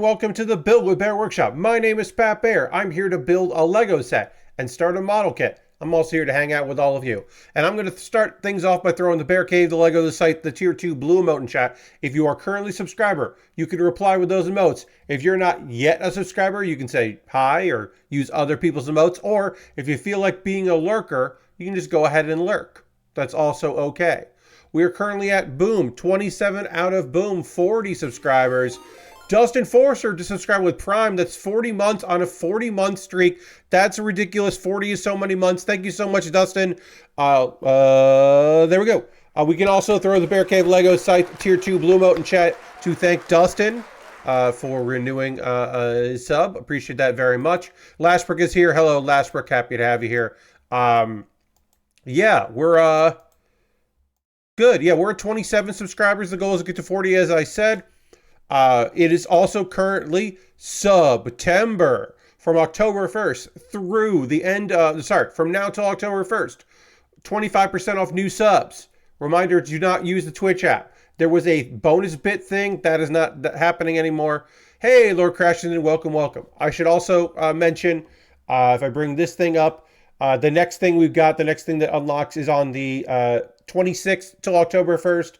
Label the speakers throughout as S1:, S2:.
S1: Welcome to the Build with Bear Workshop. My name is Pat Bear. I'm here to build a Lego set and start a model kit. I'm also here to hang out with all of you. And I'm going to start things off by throwing the Bear Cave, the Lego, the site, the Tier 2 blue emote in chat. If you are currently a subscriber, you can reply with those emotes. If you're not yet a subscriber, you can say hi or use other people's emotes. Or if you feel like being a lurker, you can just go ahead and lurk. That's also okay. We are currently at, boom, 27 out of, boom, 40 subscribers. Dustin Forcer to subscribe with Prime. That's 40 months on a 40-month streak. That's ridiculous. 40 is so many months. Thank you so much, Dustin. There we go. We can also throw the Bear Cave Lego site Tier 2 Blue Emote in chat to thank Dustin for renewing his sub. Appreciate that very much. Lashbrook is here. Hello, Lashbrook. Happy to have you here. Yeah, we're good. Yeah, we're at 27 subscribers. The goal is to get to 40, as I said. It is also currently September, from October 1st through the end of, from now till October 1st. 25% off new subs. Reminder, do not use the Twitch app. There was a bonus bit thing that is not happening anymore. Hey, Lord Crashington, welcome, welcome. I should also mention, if I bring this thing up, the next thing we've got, the next thing that unlocks is on the 26th till October 1st.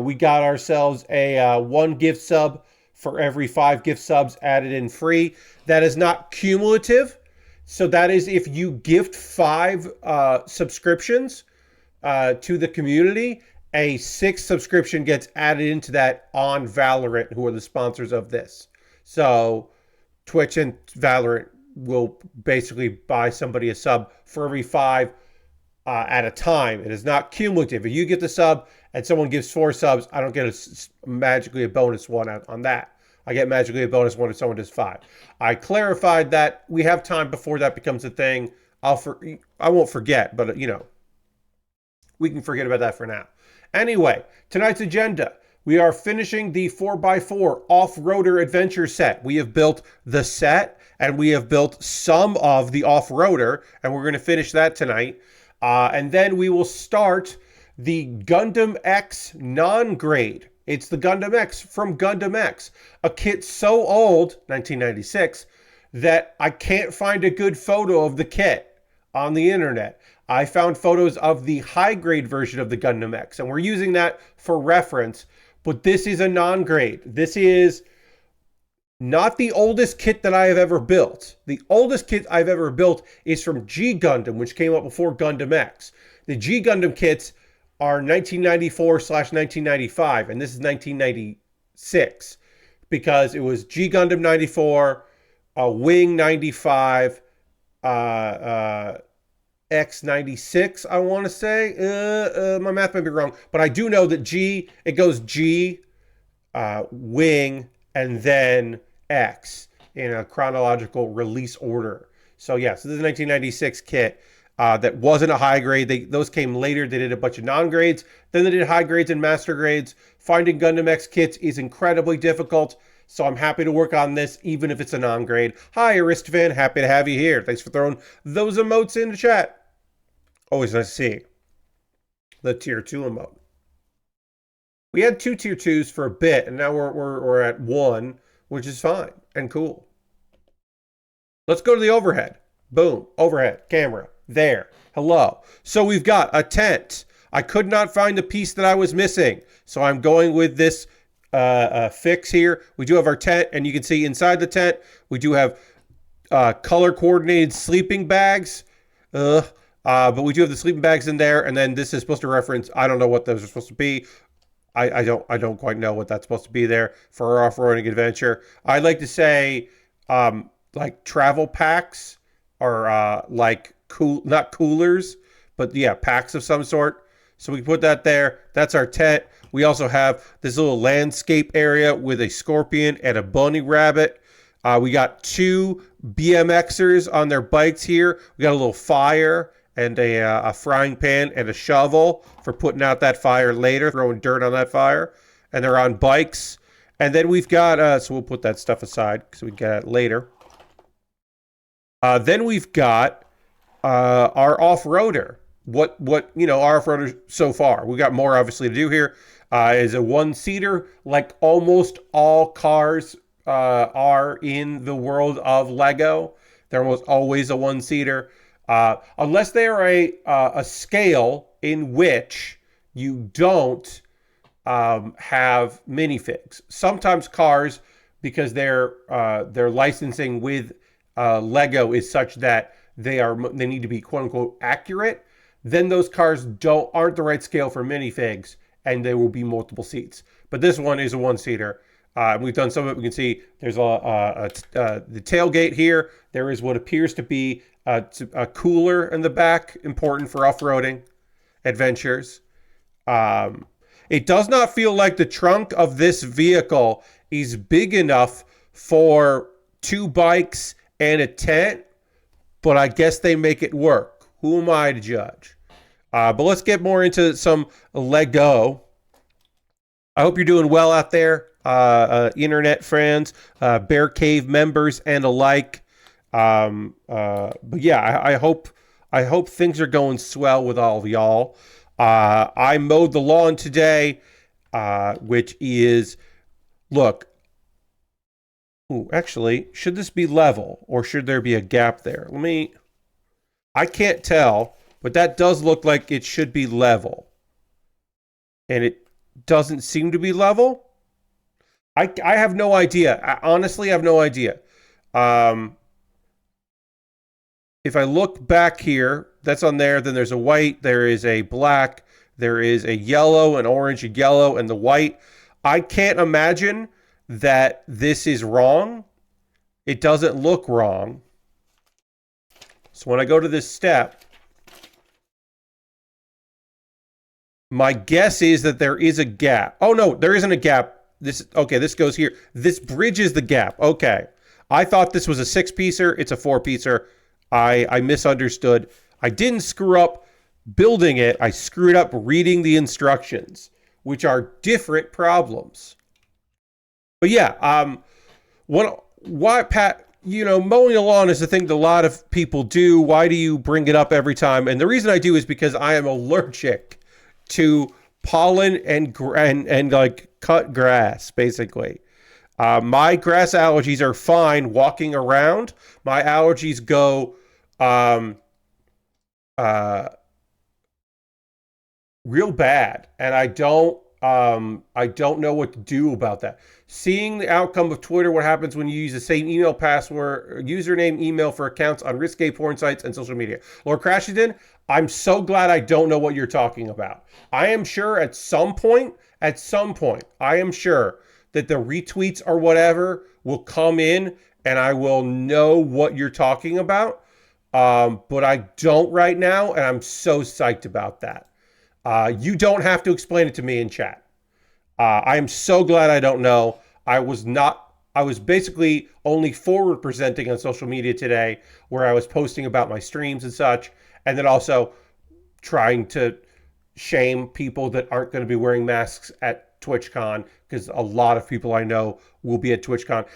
S1: We got ourselves a 1 gift sub for every 5 gift subs added in free. That is not cumulative. So that is if you gift 5 subscriptions to the community, a 6th subscription gets added into that on Valorant, who are the sponsors of this. So Twitch and Valorant will basically buy somebody a sub for every 5 at a time. It is not cumulative. If you get the sub and someone gives 4 subs, I don't get magically a bonus one on that. I get magically a bonus one if someone does 5. I clarified that we have time before that becomes a thing. I won't forget, but you know, we can forget about that for now. Anyway, tonight's agenda. We are finishing the 4x4 off-roader adventure set. We have built the set and we have built some of the off-roader, and we're going to finish that tonight. And then we will start the Gundam X non-grade. It's the Gundam X from Gundam X, a kit so old, 1996, that I can't find a good photo of the kit on the internet. I found photos of the high-grade version of the Gundam X, and we're using that for reference, but this is a non-grade. This is not the oldest kit that I have ever built. The oldest kit I've ever built is from G Gundam, which came out before Gundam X. The G Gundam kits are 1994/1995, and this is 1996 because it was G Gundam 94, Wing 95, X 96. I want to say my math might be wrong, but I do know that G, it goes G, Wing, and then X in a chronological release order. So yeah, so this is a 1996 kit. That wasn't a high grade. Those came later. They did a bunch of non-grades. Then they did high grades and master grades. Finding Gundam X kits is incredibly difficult. So I'm happy to work on this, even if it's a non-grade. Hi, Aristofan. Happy to have you here. Thanks for throwing those emotes in the chat. Always nice to see the Tier 2 emote. We had 2 Tier 2s for a bit, and now we're at 1, which is fine and cool. Let's go to the overhead. Boom. Overhead. Camera. There. Hello. So we've got a tent. I could not find the piece that I was missing, so I'm going with this fix here. We do have our tent, and you can see inside the tent, we do have color-coordinated sleeping bags. But we do have the sleeping bags in there, and then this is supposed to reference, I don't know what those are supposed to be. I don't quite know what that's supposed to be there for our off-roading adventure. I'd like to say like travel packs or like not coolers, but yeah, packs of some sort. So we put that there. That's our tent. We also have this little landscape area with a scorpion and a bunny rabbit. We got 2 BMXers on their bikes here. We got a little fire and a frying pan and a shovel for putting out that fire later, throwing dirt on that fire. And they're on bikes. And then we've got, so we'll put that stuff aside because we get it later. Then we've got our off-roader. What our off-roader so far. We got more obviously to do here. Is a 1-seater, like almost all cars are in the world of Lego. They're almost always a one-seater, unless they are a scale in which you don't have minifigs. Sometimes cars, because their licensing with Lego is such that they need to be quote unquote accurate. Then those cars aren't the right scale for minifigs, and there will be multiple seats. But this one is a one-seater. We've done some of it. We can see there's the tailgate here. There is what appears to be a cooler in the back, important for off-roading adventures. It does not feel like the trunk of this vehicle is big enough for 2 bikes and a tent, but I guess they make it work. Who am I to judge? But let's get more into some Lego. I hope you're doing well out there, internet friends, Bear Cave members, and alike. But yeah, I hope things are going swell with all of y'all. I mowed the lawn today, which is, look. Ooh, actually, should this be level or should there be a gap there? I can't tell, but that does look like it should be level. And it doesn't seem to be level. I have no idea. I honestly have no idea. If I look back here, that's on there. Then there's a white. There is a black. There is a yellow, an orange, a yellow, and the white. I can't imagine that this is wrong. It doesn't look wrong. So when I go to this step, my guess is that there is a gap. Oh no, there isn't a gap. This goes here. This bridges the gap. Okay. I thought this was a 6-piecer. It's a 4-piecer. I misunderstood. I didn't screw up building it. I screwed up reading the instructions, which are different problems. But yeah, why, Pat, mowing the lawn is the thing that a lot of people do. Why do you bring it up every time? And the reason I do is because I am allergic to pollen and like cut grass, basically. My grass allergies are fine walking around. My allergies go real bad, and I don't know what to do about that. Seeing the outcome of Twitter, what happens when you use the same email password, username, email for accounts on risque porn sites and social media. Lord Crashington, I'm so glad I don't know what you're talking about. I am sure at some point, I am sure that the retweets or whatever will come in and I will know what you're talking about. But I don't right now, and I'm so psyched about that. You don't have to explain it to me in chat. I am so glad I don't know. I was basically only forward presenting on social media today, where I was posting about my streams and such, and then also trying to shame people that aren't going to be wearing masks at TwitchCon, because a lot of people I know will be at TwitchCon.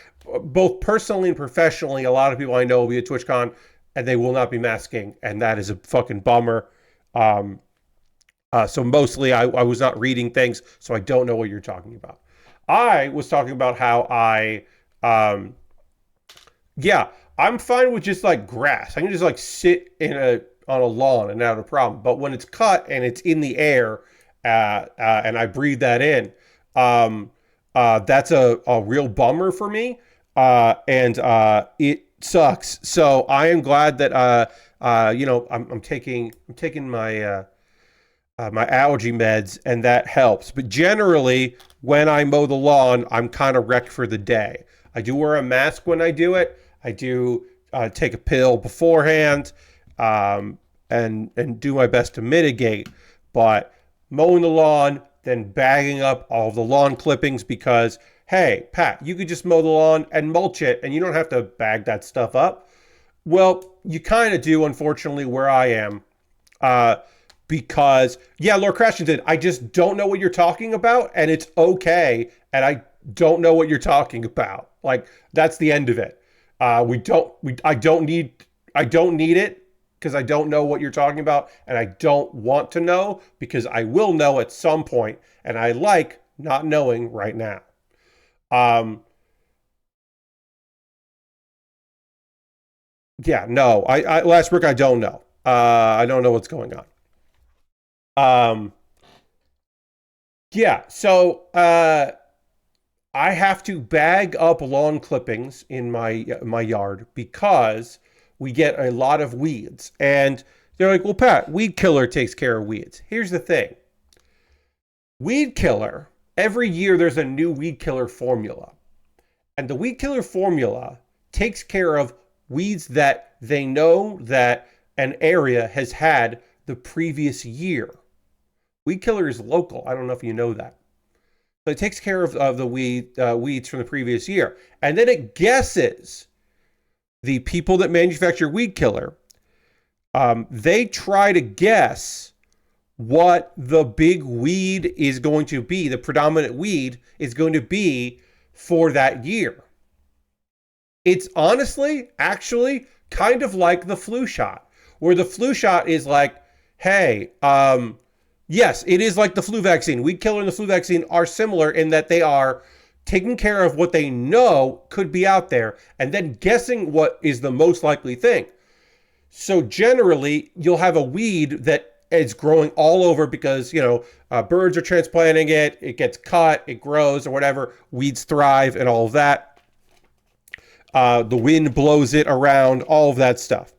S1: Both personally and professionally, a lot of people I know will be at TwitchCon, and they will not be masking, and that is a fucking bummer. So mostly I was not reading things, so I don't know what you're talking about. I was talking about how I'm fine with just like grass. I can just like sit on a lawn and not have a problem. But when it's cut and it's in the air, and I breathe that in, that's a real bummer for me. And it sucks. So I am glad that I'm taking my my allergy meds, and that helps. But generally, when I mow the lawn, I'm kind of wrecked for the day. I do wear a mask when I do it. I do take a pill beforehand, and do my best to mitigate. But mowing the lawn, then bagging up all of the lawn clippings, because, hey, Pat, you could just mow the lawn and mulch it, and you don't have to bag that stuff up. Well, you kind of do, unfortunately, where I am. Because, yeah, Lord Crashington, I just don't know what you're talking about, and it's okay, and I don't know what you're talking about. Like, that's the end of it. I don't need it, because I don't know what you're talking about, and I don't want to know, because I will know at some point, and I like not knowing right now. Yeah, no. Last brick, I don't know. I don't know what's going on. Um, yeah, so I have to bag up lawn clippings in my yard because we get a lot of weeds. And they're like, well, Pat, weed killer takes care of weeds. Here's the thing. Weed killer, every year there's a new weed killer formula. And the weed killer formula takes care of weeds that they know that an area has had the previous year. Weed killer is local. I don't know if you know that. So it takes care of the weeds from the previous year. And then it guesses the people that manufacture weed killer. They try to guess what the big weed is going to be, the predominant weed is going to be for that year. It's honestly, actually, kind of like the flu shot, where the flu shot is like, hey, yes, it is like the flu vaccine. Weed killer and the flu vaccine are similar in that they are taking care of what they know could be out there and then guessing what is the most likely thing. So generally, you'll have a weed that is growing all over because, birds are transplanting it, it gets cut, it grows or whatever, weeds thrive and all of that. The wind blows it around, all of that stuff.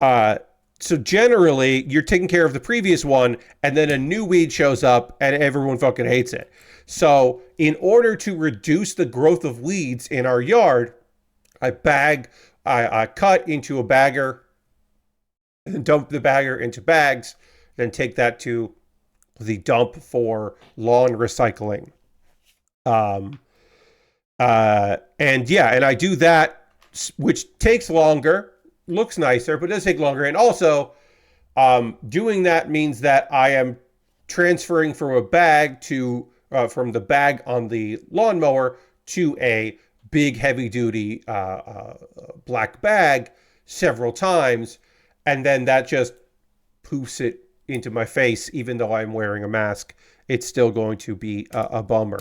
S1: So generally, you're taking care of the previous one, and then a new weed shows up, and everyone fucking hates it. So in order to reduce the growth of weeds in our yard, I cut into a bagger, and dump the bagger into bags, then take that to the dump for lawn recycling. And I do that, which takes longer, looks nicer, but it does take longer. And also, doing that means that I am transferring from a bag from the bag on the lawnmower to a big heavy duty black bag several times. And then that just poofs it into my face, even though I'm wearing a mask. It's still going to be a bummer.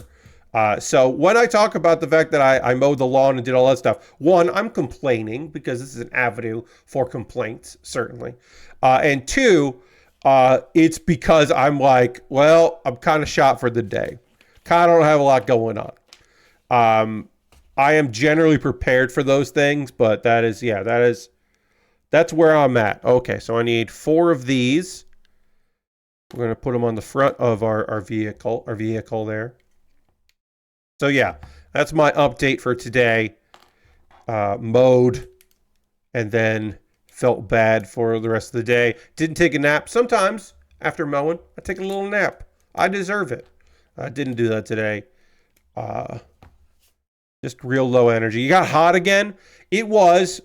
S1: So when I talk about the fact that I mowed the lawn and did all that stuff, one, I'm complaining because this is an avenue for complaints, certainly. And two, it's because I'm like, well, I'm kind of shot for the day. Kind of don't have a lot going on. I am generally prepared for those things, but that's where I'm at. Okay, so I need 4 of these. We're going to put them on the front of our vehicle there. So yeah, that's my update for today. Mowed and then felt bad for the rest of the day. Didn't take a nap. Sometimes after mowing, I take a little nap. I deserve it. I didn't do that today. Just real low energy. You got hot again? It was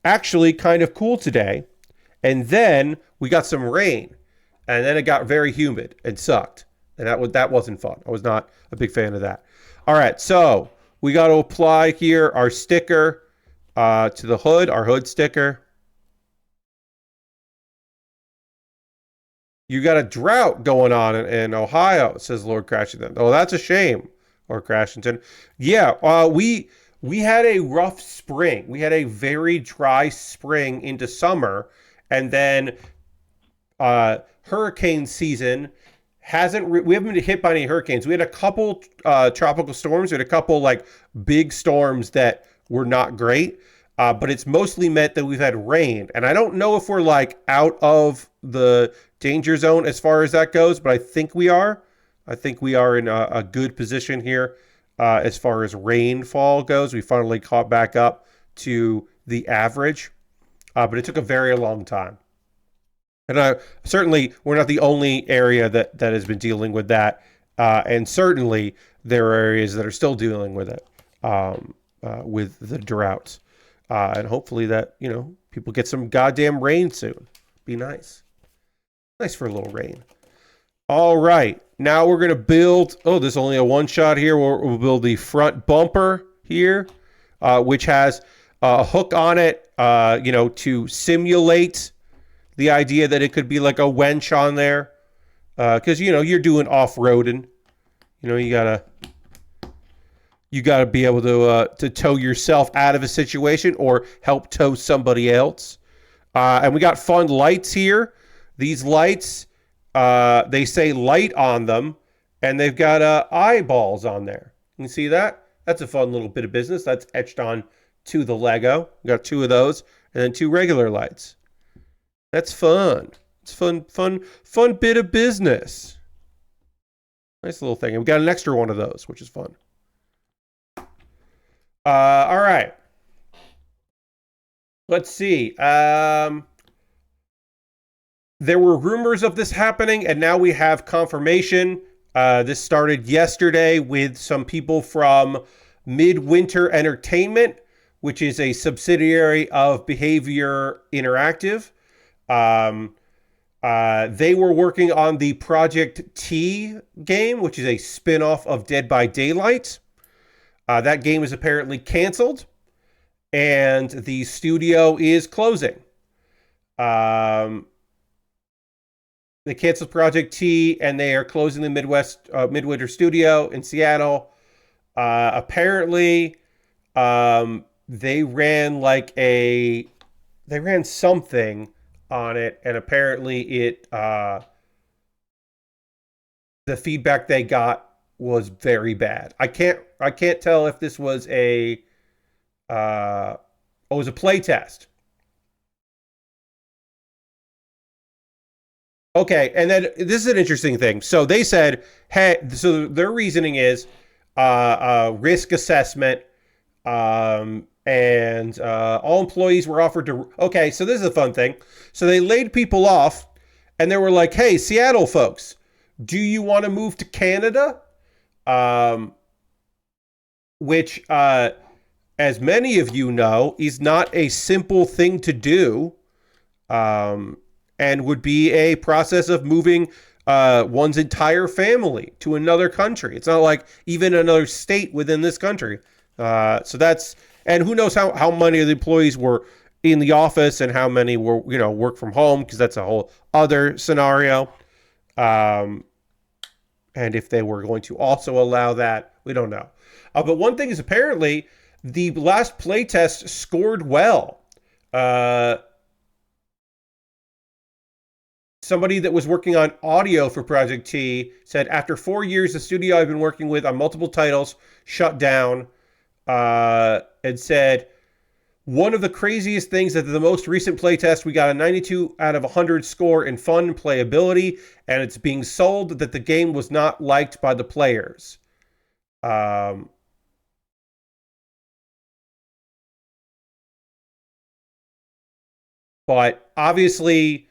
S1: actually kind of cool today. And then we got some rain. And then it got very humid and sucked. And that wasn't fun. I was not a big fan of that. All right, so we got to apply here our sticker to the hood, our hood sticker. You got a drought going on in Ohio, says Lord Crashington. Oh, that's a shame, Lord Crashington. Yeah, we had a rough spring. We had a very dry spring into summer, and then hurricane season we haven't been hit by any hurricanes. We had a couple tropical storms. We had a couple big storms that were not great, but it's mostly meant that we've had rain. And I don't know if we're out of the danger zone as far as that goes, but I think we are. I think we are in a good position here as far as rainfall goes. We finally caught back up to the average, but it took a very long time. And certainly, we're not the only area that has been dealing with that. And certainly, there are areas that are still dealing with it, with the droughts. And hopefully that, people get some goddamn rain soon. Be nice. Nice for a little rain. All right. Now we're going to build... Oh, there's only a one shot here. We'll build the front bumper here, which has a hook on it, to simulate the idea that it could be like a wench on there. Because, you're doing off-roading. You gotta You got to be able to tow yourself out of a situation or help tow somebody else. And we got fun lights here. These lights, they say light on them, and they've got eyeballs on there. You can see that? That's a fun little bit of business. That's etched on to the Lego. We got two of those, and then two regular lights. That's fun. It's fun bit of business. Nice little thing. And we got an extra one of those, which is fun. All right. Let's see. There were rumors of this happening, and now we have confirmation. This started yesterday with some people from Midwinter Entertainment, which is a subsidiary of Behavior Interactive. They were working on the Project T game, which is a spin-off of Dead by Daylight. That game is apparently canceled, and the studio is closing. They canceled Project T, and they are closing the Midwinter studio in Seattle. Apparently, they ran something on it, and apparently the feedback they got was very bad. I can't tell if this was it was a play test. Okay, and then this is an interesting thing. So they said, hey, so their reasoning is risk assessment, and all employees were offered to. Okay, so this is a fun thing. So they laid people off, and they were like, hey, Seattle folks, do you want to move to Canada? Which, as many of you know, is not a simple thing to do. And would be a process of moving one's entire family to another country. It's not like even another state within this country. So that's, and who knows how many of the employees were in the office and how many were, work from home, because that's a whole other scenario. And if they were going to also allow that, we don't know. But one thing is, apparently the last playtest scored well. Somebody that was working on audio for Project T said, after 4 years, the studio I've been working with on multiple titles shut down, and said, one of the craziest things at the most recent playtest, we got a 92 out of 100 score in fun playability, and it's being sold that the game was not liked by the players. But obviously,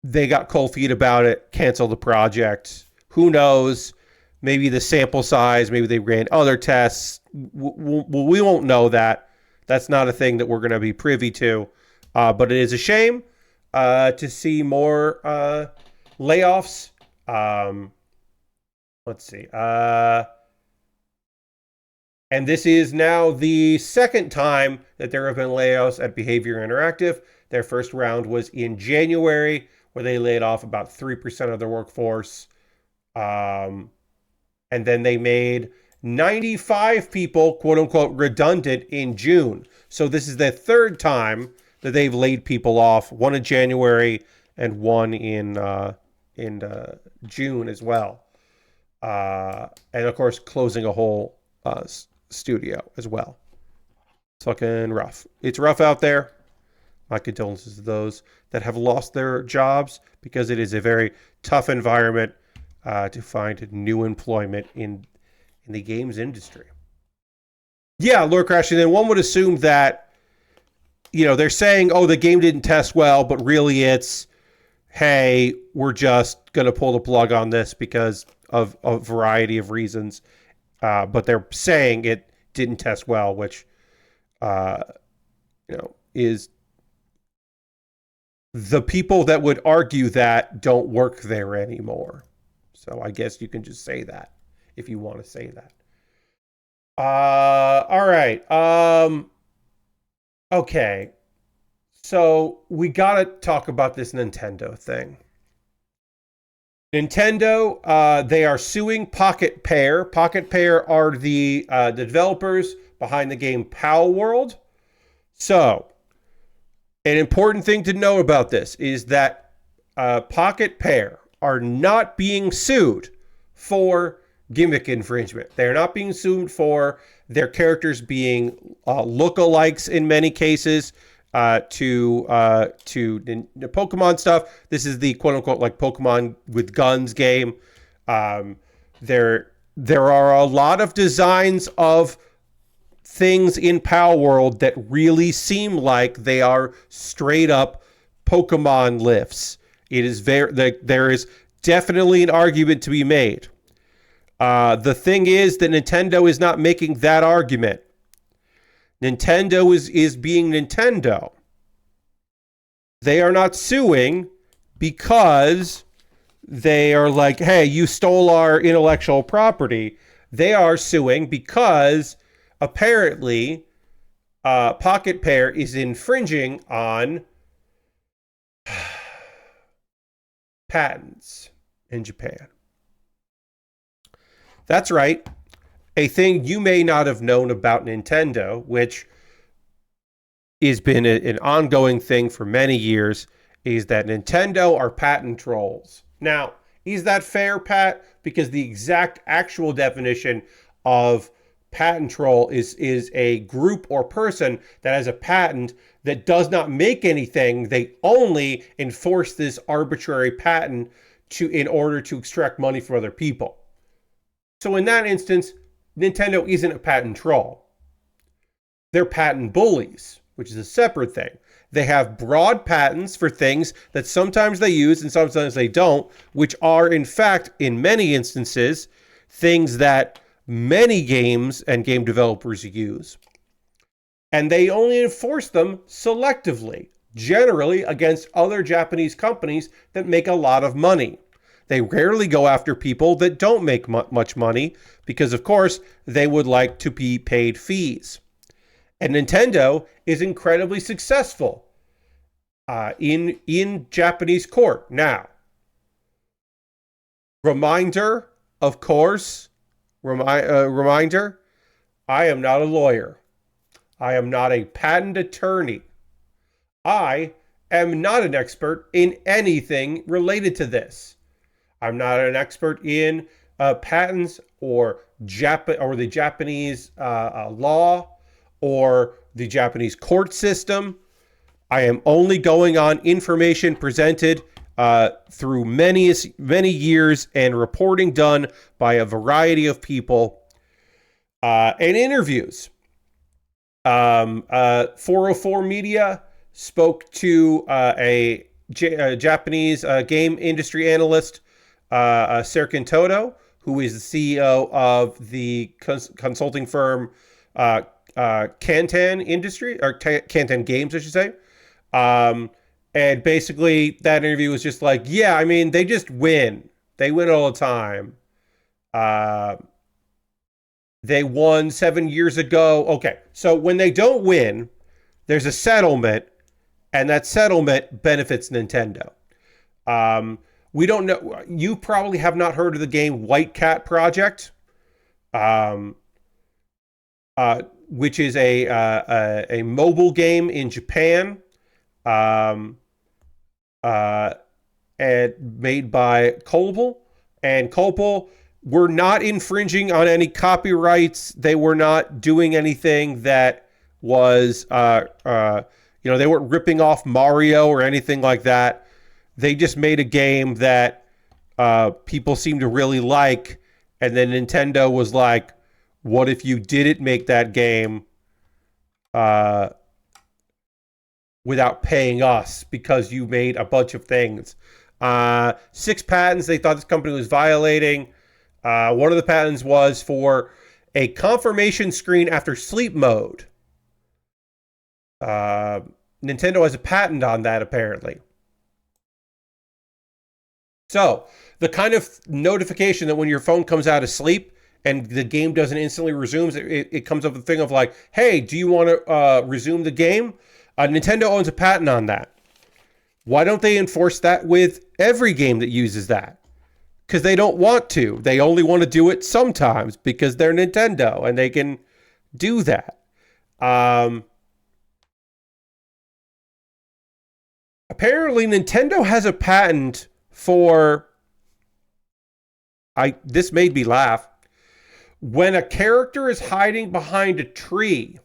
S1: they got cold feet about it, canceled the project. Who knows? Maybe the sample size, maybe they ran other tests. We won't know that. That's not a thing that we're going to be privy to. But it is a shame to see more layoffs. Let's see. And this is now the second time that there have been layoffs at Behavior Interactive. Their first round was in January, where they laid off about 3% of their workforce. And then they made 95 people, quote unquote, redundant in June. So this is the third time that they've laid people off, one in January and one in June as well. And of course, closing a whole studio as well. It's fucking rough. It's rough out there. My condolences to those that have lost their jobs, because it is a very tough environment to find new employment in the games industry. Yeah, Lord Crashing. Then one would assume that, they're saying, oh, the game didn't test well, but really it's, hey, we're just going to pull the plug on this because of a variety of reasons. But they're saying it didn't test well, which, is the people that would argue that don't work there anymore. So I guess you can just say that if you want to say that. All right. Okay. So we got to talk about this Nintendo thing. Nintendo, they are suing Pocket Pair. Pocket Pair are the developers behind the game Pow World. So, an important thing to know about this is that Pocket Pair are not being sued for gimmick infringement. They're not being sued for their characters being lookalikes in many cases to Pokemon stuff. This is the quote unquote like Pokemon with guns game. There are a lot of designs of things in Pow World that really seem like they are straight up Pokemon lifts. It is there is definitely an argument to be made. The thing is that Nintendo is not making that argument. Nintendo is being Nintendo. They are not suing because they are like, hey, you stole our intellectual property. They are suing because apparently Pocket Pair is infringing on patents in Japan. That's right. A thing you may not have known about Nintendo, which has been an ongoing thing for many years, is that Nintendo are patent trolls. Now, is that fair, Pat? Because the exact actual definition of patent troll is a group or person that has a patent that does not make anything. They only enforce this arbitrary patent in order to extract money from other people. So in that instance, Nintendo isn't a patent troll. They're patent bullies, which is a separate thing. They have broad patents for things that sometimes they use and sometimes they don't, which are, in fact, in many instances, things that many games and game developers use. And they only enforce them selectively, generally against other Japanese companies that make a lot of money. They rarely go after people that don't make much money because, of course, they would like to be paid fees. And Nintendo is incredibly successful in Japanese court. Now, reminder, of course, reminder, I am not a lawyer. I am not a patent attorney. I am not an expert in anything related to this. I'm not an expert in patents or the Japanese law or the Japanese court system. I am only going on information presented through many years and reporting done by a variety of people and interviews. 404 Media spoke to a Japanese game industry analyst, Serkin Toto, who is the CEO of the consulting firm Kantan Industry, or Kantan Games, I should say. And basically, that interview was just like, yeah, I mean, they just win. They win all the time. They won 7 years ago. Okay, so when they don't win, there's a settlement, and that settlement benefits Nintendo. We don't know. You probably have not heard of the game White Cat Project, which is a mobile game in Japan, and made by Colpal. And Colpal were not infringing on any copyrights. They were not doing anything that was, they weren't ripping off Mario or anything like that. They just made a game that people seem to really like, and then Nintendo was like, what if you didn't make that game without paying us because you made a bunch of things? 6 patents they thought this company was violating. One of the patents was for a confirmation screen after sleep mode. Nintendo has a patent on that, apparently. So, the kind of notification that when your phone comes out of sleep and the game doesn't instantly resume, it comes up with a thing of like, hey, do you want to resume the game? Nintendo owns a patent on that. Why don't they enforce that with every game that uses that? because they don't want to. They only want to do it sometimes because they're Nintendo and they can do that. Apparently, Nintendo has a patent for. This made me laugh. When a character is hiding behind a tree,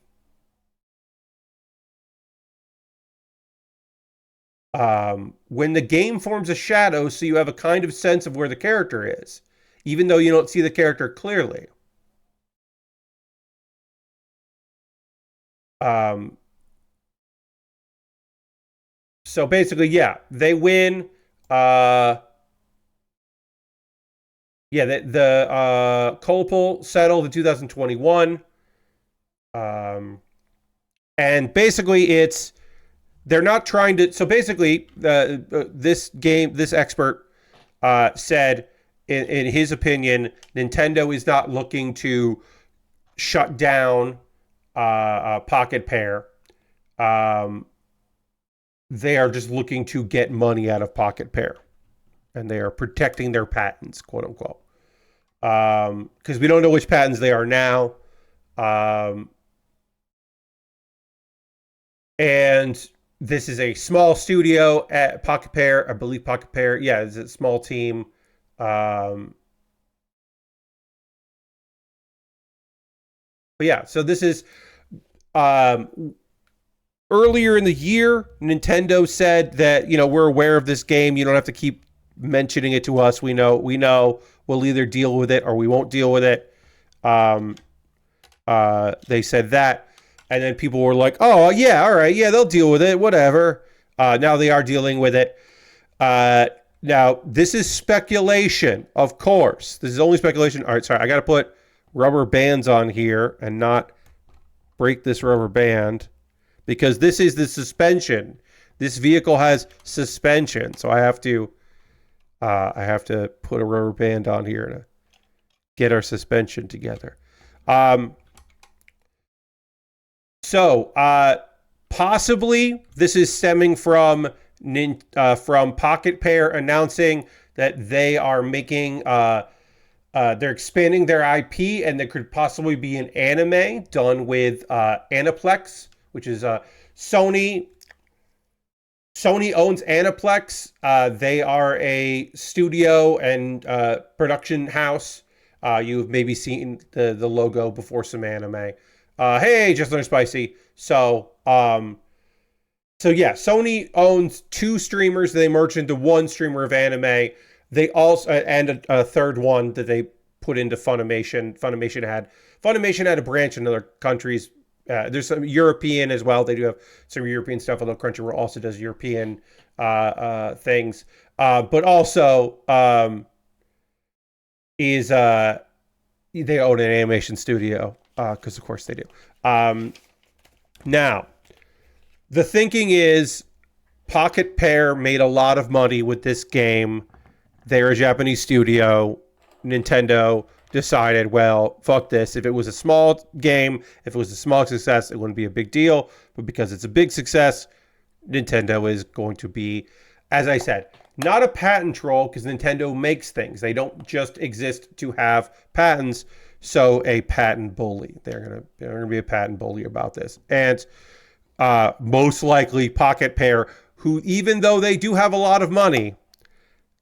S1: when the game forms a shadow, so you have a kind of sense of where the character is, even though you don't see the character clearly. So basically, yeah, they win. The Colpol settled in 2021. And basically, they're not trying to. So basically, this expert said, in his opinion, Nintendo is not looking to shut down Pocket Pair. They are just looking to get money out of Pocket Pair. And they are protecting their patents, quote unquote. Because we don't know which patents they are now. And this is a small studio at Pocket Pair. I believe Pocket Pair, yeah, it's a small team. But yeah, so this is earlier in the year, Nintendo said that, we're aware of this game. You don't have to keep mentioning it to us. We know we'll either deal with it or we won't deal with it. They said that. And then people were like, oh, yeah, all right. Yeah, they'll deal with it. Whatever. Now they are dealing with it. Now, this is speculation, of course. This is only speculation. All right, sorry. I got to put rubber bands on here and not break this rubber band because this is the suspension. This vehicle has suspension. So I have to put a rubber band on here to get our suspension together. So possibly this is stemming from Pocket Pair announcing that they are making they're expanding their IP and there could possibly be an anime done with Aniplex, which is Sony. Sony owns Aniplex. They are a studio and production house. You've maybe seen the logo before some anime. Hey, just learn spicy. So yeah, Sony owns 2 streamers. They merged into one streamer of anime. They also and a third one that they put into Funimation. Funimation had a branch in other countries. There's some European as well. They do have some European stuff, although Crunchyroll also does European things. But also they own an animation studio because, of course, they do. Now, the thinking is Pocket Pair made a lot of money with this game. They're a Japanese studio. Nintendo decided, well, fuck this. If it was a small game, if it was a small success, it wouldn't be a big deal. But because it's a big success, Nintendo is going to be, as I said, not a patent troll because Nintendo makes things. They don't just exist to have patents. So a patent bully. They're gonna be a patent bully about this. And most likely Pocket Pair, who even though they do have a lot of money,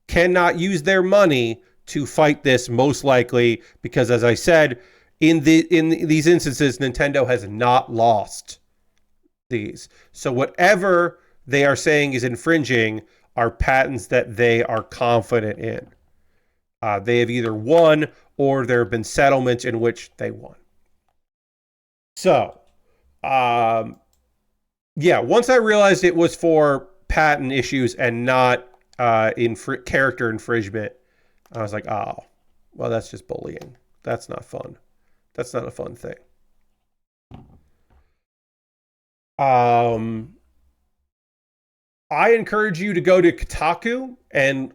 S1: cannot use their money to fight this, most likely because, as I said, in these instances, Nintendo has not lost these. So whatever they are saying is infringing are patents that they are confident in. They have either won or there have been settlements in which they won. So, yeah, once I realized it was for patent issues and not character infringement, I was like, oh, well, that's just bullying. That's not fun. That's not a fun thing. I encourage you to go to Kotaku and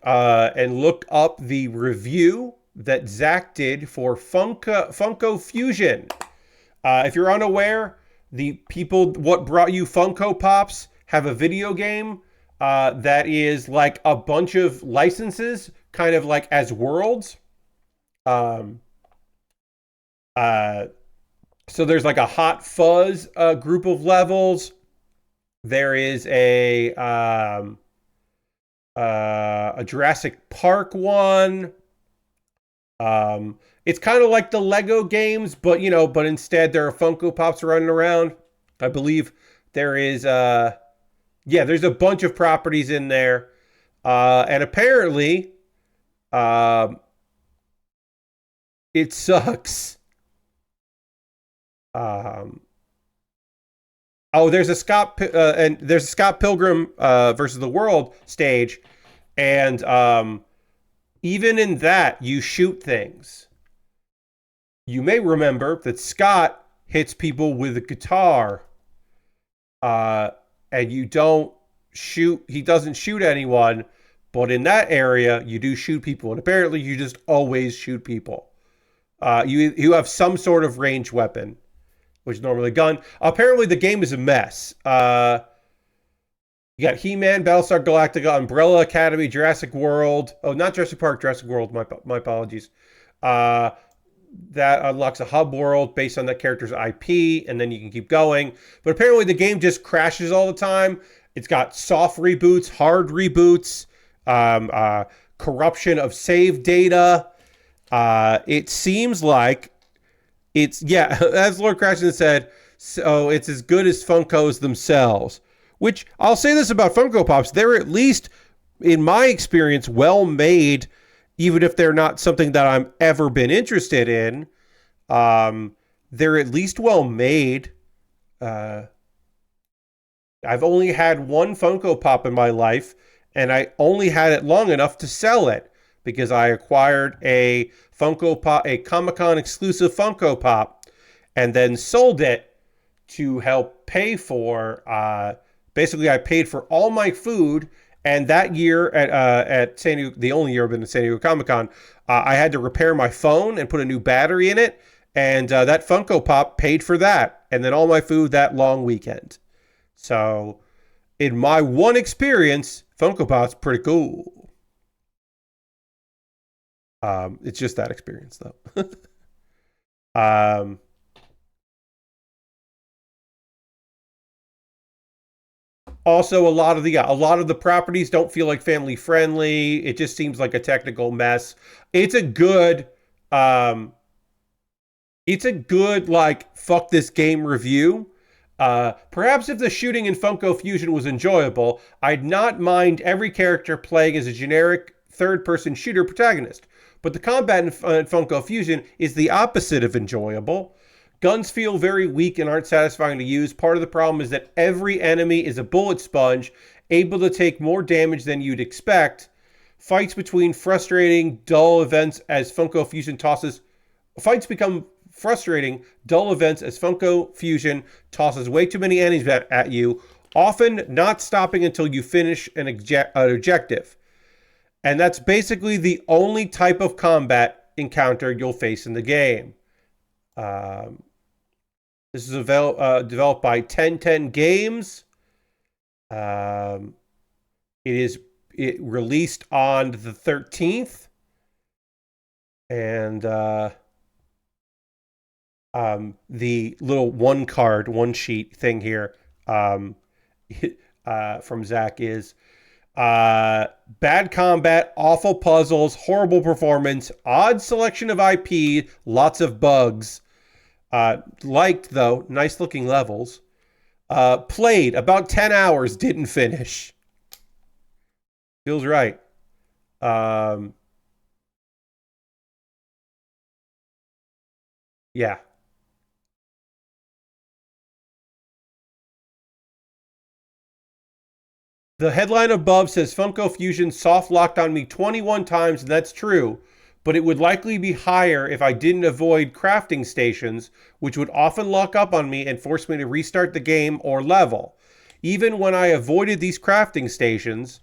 S1: look up the review that Zach did for Funko Fusion. If you're unaware, the people what brought you Funko Pops have a video game that is like a bunch of licenses kind of like as worlds. Um, uh, so there's like a Hot Fuzz group of levels. There is a Jurassic Park one. It's kind of like the Lego games, but but instead there are Funko Pops running around. I believe there is there's a bunch of properties in there. And apparently um it sucks. Um Oh, there's a Scott Pilgrim versus the World stage, and even in that you shoot things. You may remember that Scott hits people with a guitar, uh, and you don't shoot. He doesn't shoot anyone, but in that area you do shoot people, and apparently you just always shoot people. You have some sort of ranged weapon, which is normally a gun. Apparently the game is a mess. You got He-Man, Battlestar Galactica, Umbrella Academy, Jurassic World. Oh, not Jurassic Park, Jurassic World. My apologies. Uh, that unlocks a hub world based on that character's IP, and then you can keep going. But apparently the game just crashes all the time. It's got soft reboots, hard reboots, corruption of save data. It seems like as Lord Crashton said, so it's as good as Funkos themselves. Which, I'll say this about Funko Pops, they're at least, in my experience, well made, even if they're not something that I'm ever been interested in. They're at least well made. I've only had one Funko Pop in my life, and I only had it long enough to sell it, because I acquired a Funko Pop, a Comic-Con exclusive Funko Pop, and then sold it to help pay for, basically I paid for all my food, and that year at San Diego, the only year I've been to San Diego Comic-Con, I had to repair my phone and put a new battery in it, and that Funko Pop paid for that, and then all my food that long weekend. So, in my one experience, Funko Pop's pretty cool. It's just that experience, though. um, Also, a lot of the properties don't feel like family friendly. It just seems like a technical mess. It's a good, um, it's a good like fuck this game review. Perhaps if the shooting in Funko Fusion was enjoyable, I'd not mind every character playing as a generic third-person shooter protagonist. But the combat in Funko Fusion is the opposite of enjoyable. Guns feel very weak and aren't satisfying to use. Part of the problem is that every enemy is a bullet sponge, able to take more damage than you'd expect. Fights between frustrating, dull events as Funko Fusion tosses. Fights become frustrating, dull events as Funko Fusion tosses way too many enemies at you, often not stopping until you finish an objective. And that's basically the only type of combat encounter you'll face in the game. This is developed by 1010 Games. It released on the 13th. And the little one sheet thing here from Zach is bad combat, awful puzzles, horrible performance, odd selection of IP, lots of bugs. Liked, though, nice looking levels. Played about 10 hours, didn't finish. Feels right. Yeah. The headline above says Funko Fusion soft locked on me 21 times, and that's true, but it would likely be higher if I didn't avoid crafting stations, which would often lock up on me and force me to restart the game or level. Even when I avoided these crafting stations,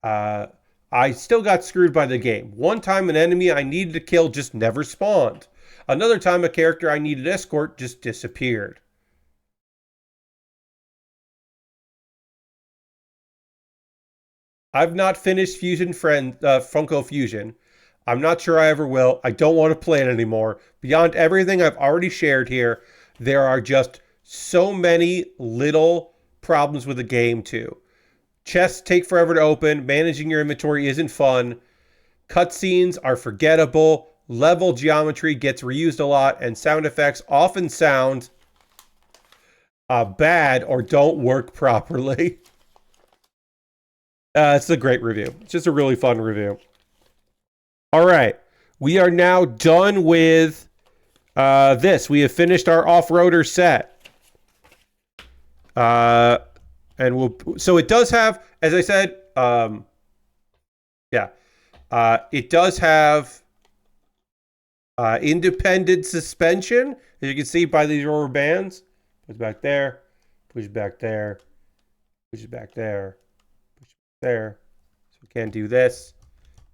S1: I still got screwed by the game. One time an enemy I needed to kill just never spawned. Another time a character I needed to escort just disappeared. I've not finished Funko Fusion. I'm not sure I ever will. I don't want to play it anymore. Beyond everything I've already shared here, there are just so many little problems with the game too. Chests take forever to open. Managing your inventory isn't fun. Cutscenes are forgettable. Level geometry gets reused a lot. And sound effects often sound bad or don't work properly. It's a great review. It's just a really fun review. All right. We are now done with this. We have finished our off-roader set. So it does have, as I said, it does have independent suspension, as you can see by these rubber bands. Push back there, push back there, push back there, push back there. So we can do this.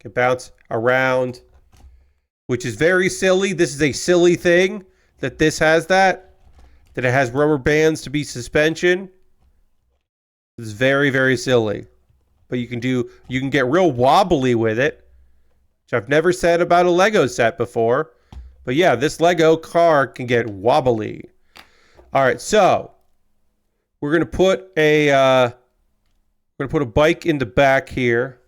S1: Can bounce around, which is very silly. This is a silly thing that this has that it has rubber bands to be suspension. It's very, very silly. But you can get real wobbly with it, which I've never said about a Lego set before. But yeah, this Lego car can get wobbly. All right, so we're gonna put a bike in the back here.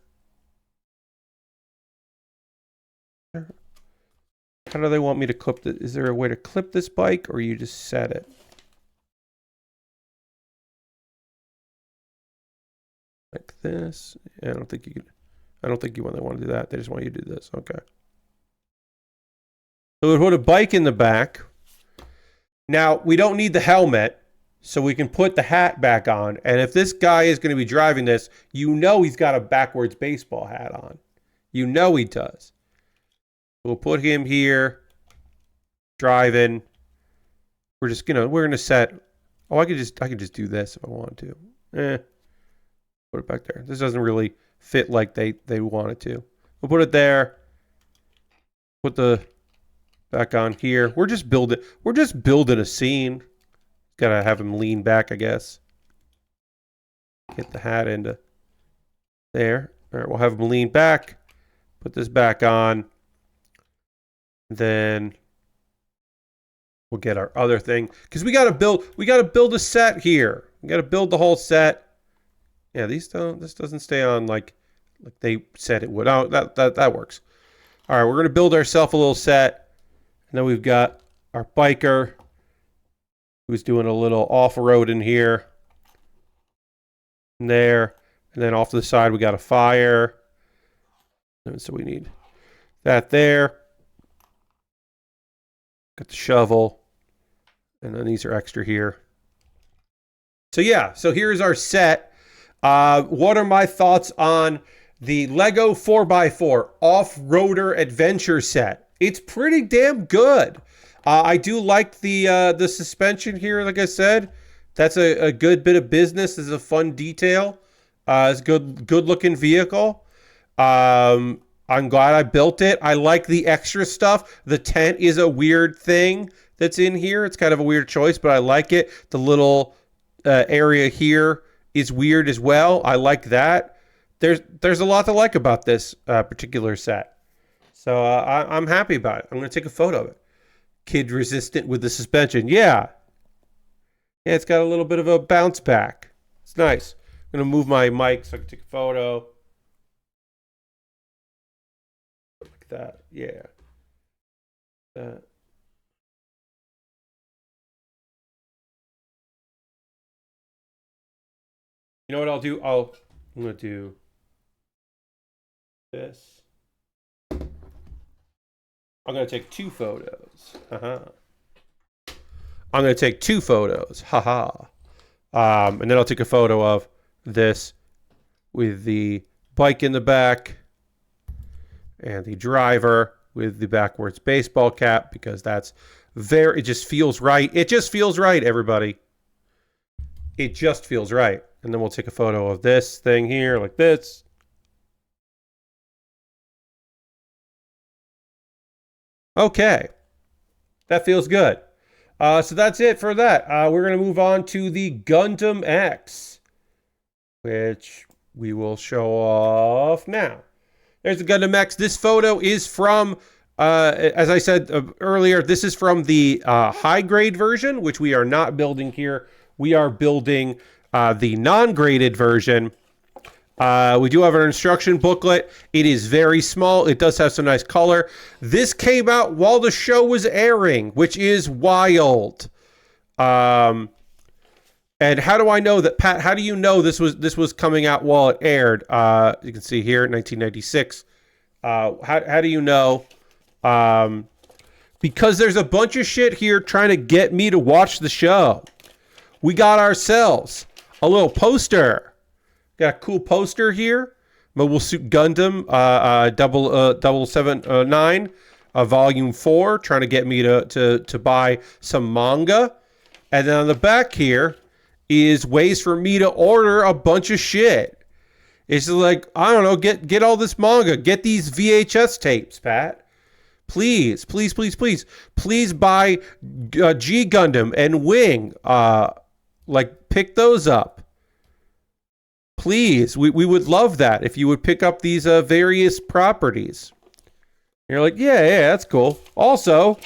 S1: How do they want me to clip this? Is there a way to clip this bike, or you just set it? Like this. Yeah, I don't think you want to do that. They just want you to do this. Okay. So we put a bike in the back. Now, we don't need the helmet, so we can put the hat back on. And if this guy is going to be driving this, you know he's got a backwards baseball hat on. You know he does. We'll put him here, driving. We're gonna set. Oh, I could just do this if I wanted to. Put it back there. This doesn't really fit like they want it to. We'll put it there. Put the back on here. We're just building a scene. Gotta have him lean back, I guess. Get the hat into there. All right, we'll have him lean back. Put this back on. Then we'll get our other thing, because we gotta build a set here. We gotta build the whole set. Yeah, this doesn't stay on like they said it would. Oh, that works. All right, we're gonna build ourselves a little set, and then we've got our biker who's doing a little off-road in here, and there, and then off to the side we got a fire, and so we need that there. Got the shovel, and then these are extra here. So yeah, so here's our set. What are my thoughts on the Lego 4x4 off-roader adventure set? It's pretty damn good. I do like the suspension here, like I said. That's a good bit of business. This is a fun detail. It's a good looking vehicle. I'm glad I built it. I like the extra stuff. The tent is a weird thing that's in here. It's kind of a weird choice, but I like it. The little area here is weird as well. I like that. There's a lot to like about this particular set. So I'm happy about it. I'm going to take a photo of it. Kid resistant with the suspension. Yeah. Yeah, it's got a little bit of a bounce back. It's nice. I'm going to move my mic so I can take a photo. Like that. Yeah. That. You know what I'll do? I'm going to do this. I'm going to take 2 photos. Haha. I'm going to take 2 photos. Haha. And then I'll take a photo of this with the bike in the back and the driver with the backwards baseball cap, because that's it just feels right. It just feels right, everybody. It just feels right. And then we'll take a photo of this thing here like this. Okay. That feels good. So that's it for that. We're going to move on to the Gundam X, which we will show off now. There's the Gundam X. This photo is from, as I said earlier, this is from the high grade version, which we are not building here. We are building the non-graded version. We do have an instruction booklet. It is very small. It does have some nice color. This came out while the show was airing, which is wild. And how do I know that, Pat? How do you know this was coming out while it aired? You can see here, 1996. How do you know? Because there's a bunch of shit here trying to get me to watch the show. We got ourselves a little poster. Got a cool poster here. Mobile Suit Gundam 779, Volume 4, trying to get me to buy some manga. And then on the back here is ways for me to order a bunch of shit. It's like, I don't know, get all this manga. Get these VHS tapes, Pat. Please, please, please, please. Please buy G Gundam and Wing. Pick those up. Please, we would love that if you would pick up these various properties. And you're like, yeah, that's cool. Also,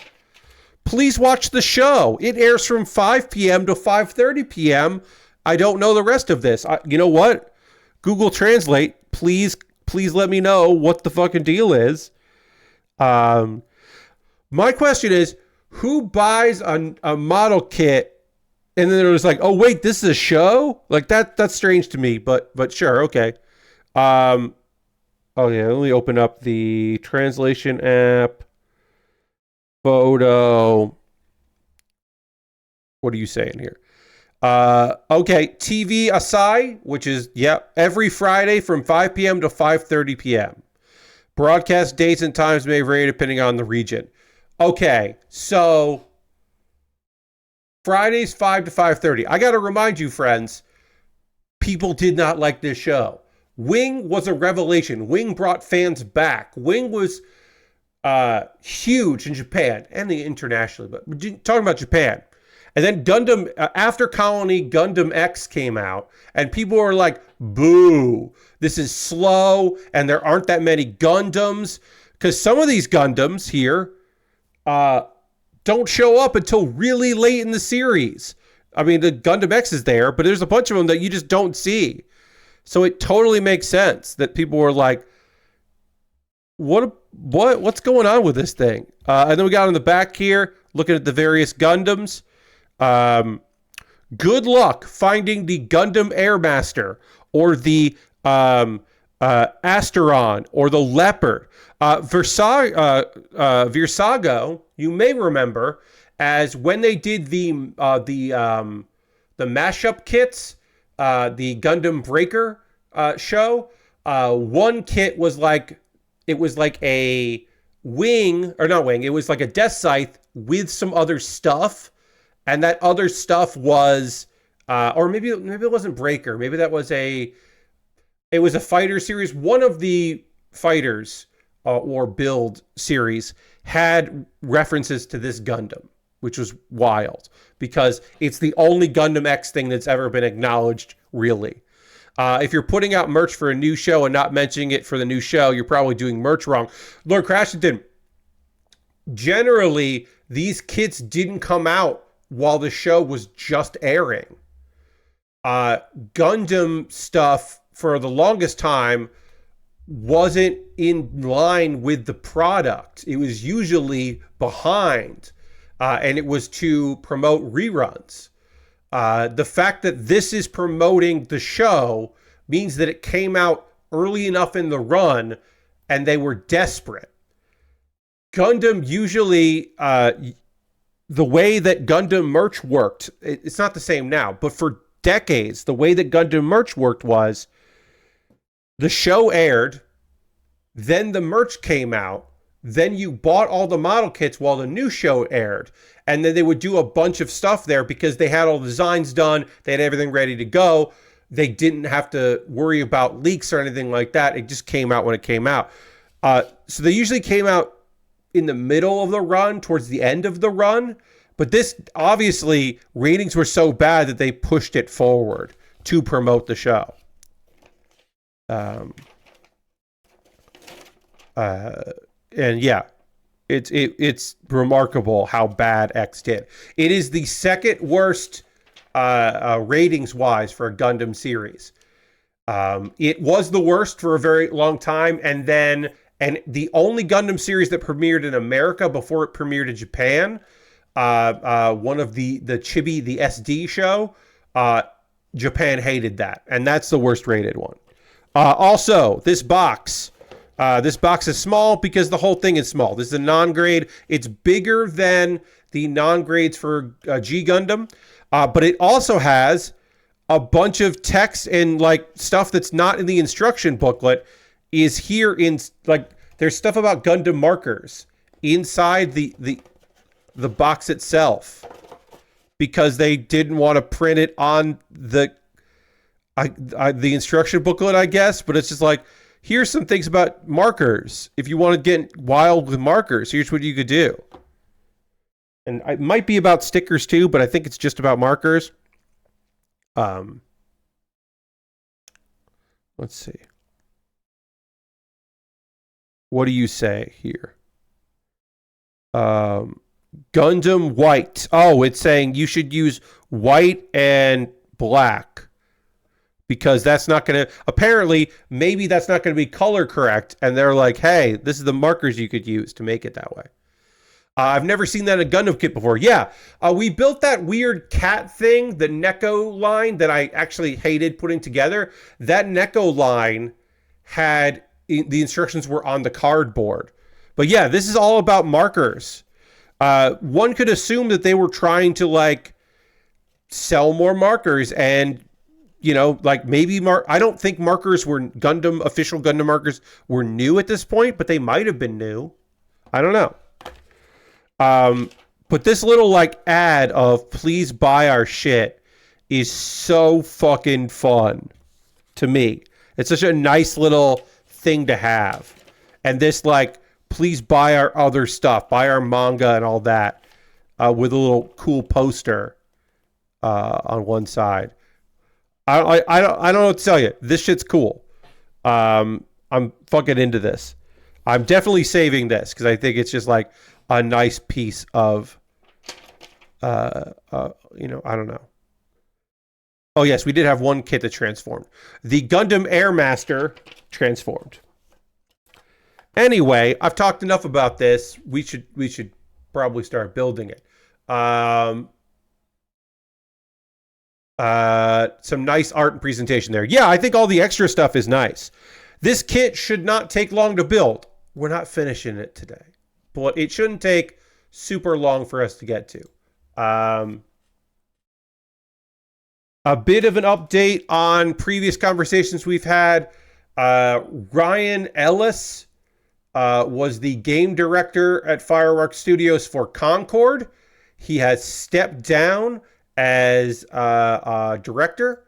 S1: please watch the show. It airs from 5 p.m. to 5:30 p.m. I don't know the rest of this. You know what? Google Translate, please let me know what the fucking deal is. My question is, who buys a model kit and then it was like, oh wait, this is a show? Like that's strange to me, but sure, okay. Oh yeah, let me open up the translation app. Photo. What are you saying here? Okay, TV Asai, which is every Friday from 5 p.m. to 5:30 p.m. Broadcast dates and times may vary depending on the region. Okay, so Fridays 5 to 5:30. I got to remind you, friends, people did not like this show. Wing was a revelation. Wing brought fans back. Wing was huge in Japan and internationally, but talking about Japan. And then Gundam, after Colony, Gundam X came out, and people were like, boo, this is slow, and there aren't that many Gundams, because some of these Gundams here don't show up until really late in the series. I mean, the Gundam X is there, but there's a bunch of them that you just don't see. So it totally makes sense that people were like, what's going on with this thing? And then we got on the back here, looking at the various Gundams. Good luck finding the Gundam Airmaster or the Asteron or the Leopard. Versago, you may remember, as when they did the mashup kits, the Gundam Breaker show. One kit was like, it was like a wing, or not wing, it was like a Death Scythe with some other stuff. And that other stuff was, or maybe it wasn't Breaker. Maybe that was it was a fighter series. One of the fighters or build series had references to this Gundam, which was wild because it's the only Gundam X thing that's ever been acknowledged, really. If you're putting out merch for a new show and not mentioning it for the new show, you're probably doing merch wrong. Lord Crashington, generally, these kits didn't come out while the show was just airing. Gundam stuff for the longest time wasn't in line with the product. It was usually behind, and it was to promote reruns. The fact that this is promoting the show means that it came out early enough in the run and they were desperate. Gundam usually, the way that Gundam merch worked, it's not the same now, but for decades, the way that Gundam merch worked was the show aired, then the merch came out, then you bought all the model kits while the new show aired, and then they would do a bunch of stuff there because they had all the designs done, they had everything ready to go, they didn't have to worry about leaks or anything like that, it just came out when it came out. So they usually came out in the middle of the run, towards the end of the run. But this, obviously, ratings were so bad that they pushed it forward to promote the show. Um, and yeah, it's remarkable how bad X did. It is the second worst ratings wise for a Gundam series. It was the worst for a very long time, and the only Gundam series that premiered in America before it premiered in Japan, one of the Chibi, the SD show, Japan hated that, and that's the worst rated one. Also, this box is small because the whole thing is small. This is a non-grade. It's bigger than the non-grades for G Gundam, but it also has a bunch of text and like stuff that's not in the instruction booklet is here in like there's stuff about Gundam markers inside the box itself because they didn't want to print it on the instruction booklet, I guess, but it's just like, here's some things about markers. If you want to get wild with markers, here's what you could do. And it might be about stickers too, but I think it's just about markers. Let's see. What do you say here? Gundam white. Oh, it's saying you should use white and black because that's not going to, apparently, maybe that's not going to be color correct. And they're like, hey, this is the markers you could use to make it that way. I've never seen that in a Gundam kit before. Yeah, we built that weird cat thing, the Neko line that I actually hated putting together. That Neko line had, the instructions were on the cardboard. But yeah, this is all about markers. One could assume that they were trying to like sell more markers and, you know, like maybe I don't think markers were official Gundam markers were new at this point, but they might have been new. I don't know. But this little like ad of please buy our shit is so fucking fun to me. It's such a nice little thing to have. And this like, please buy our other stuff, buy our manga and all that, with a little cool poster on one side. I don't know what to tell you. This shit's cool. I'm fucking into this. I'm definitely saving this because I think it's just like a nice piece of, I don't know. Oh yes, we did have one kit that transformed. The Gundam Airmaster transformed. Anyway, I've talked enough about this. We should probably start building it. Some nice art and presentation there. Yeah, I think all the extra stuff is nice. This kit should not take long to build. We're not finishing it today, but it shouldn't take super long for us to get to. A bit of an update on previous conversations we've had. Ryan Ellis was the game director at Fireworks Studios for Concord. He has stepped down as director,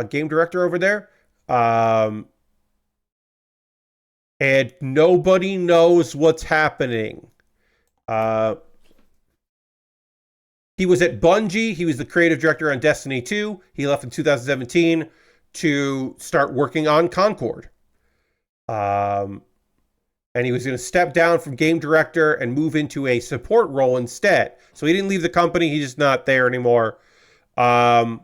S1: game director over there. And nobody knows what's happening. He was at Bungie. He was the creative director on Destiny 2. He left in 2017 to start working on Concord. And he was going to step down from game director and move into a support role instead. So he didn't leave the company. He's just not there anymore. And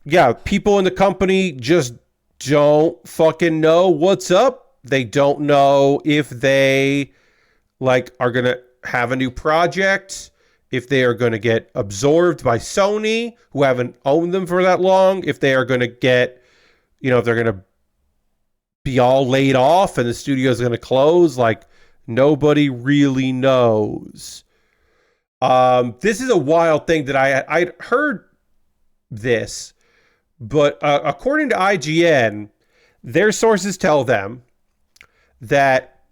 S1: yeah, people in the company just don't fucking know what's up. They don't know if they like are going to have a new project, if they are going to get absorbed by Sony, who haven't owned them for that long, if they are going to get, if they're going to be all laid off and the studio is going to close. Like, nobody really knows. This is a wild thing that I'd heard this, but according to IGN, their sources tell them that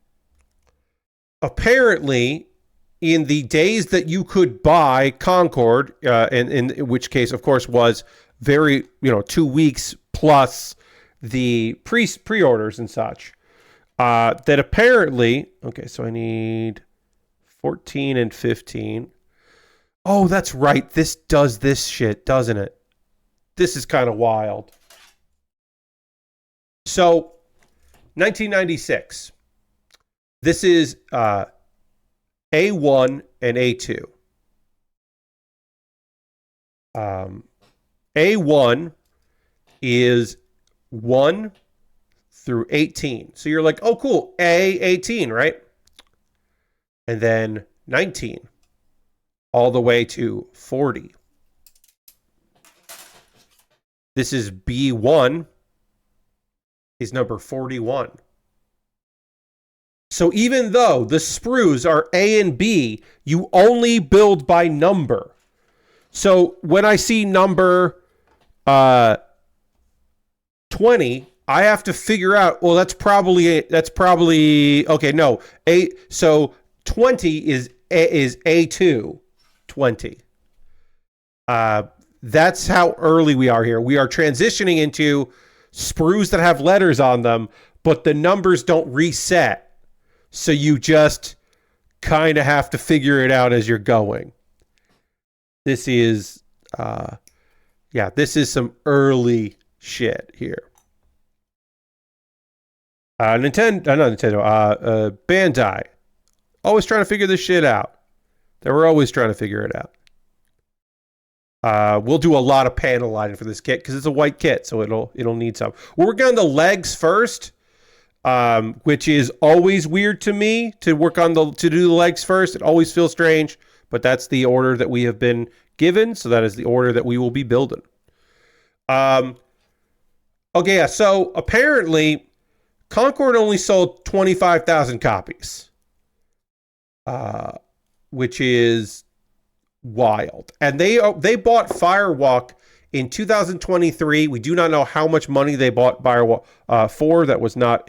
S1: apparently in the days that you could buy Concord, in which case, of course, was very, 2 weeks plus the pre-orders and such, that apparently, okay, so I need 14 and 15. Oh, that's right. This does this shit, doesn't it? This is kind of wild. So 1996. This is A1 and A2. A1 is 1 through 18. So you're like, oh, cool. A18, right? And then 19 all the way to 40. This is B1 is number 41. So even though the sprues are A and B, you only build by number. So when I see number 20, I have to figure out, well, that's probably okay, no. So 20 is A2, 20. That's how early we are here. We are transitioning into sprues that have letters on them, but the numbers don't reset. So you just kind of have to figure it out as you're going. This is, this is some early shit here. Bandai. Always trying to figure this shit out. They were always trying to figure it out. We'll do a lot of panel lighting for this kit because it's a white kit, so it'll need some. We're working on the legs first, which is always weird to me to do the legs first. It always feels strange, but that's the order that we have been given, so that is the order that we will be building. So apparently Concord only sold 25,000 copies, which is wild. And they bought Firewalk in 2023. We do not know how much money they bought Firewalk for. That was not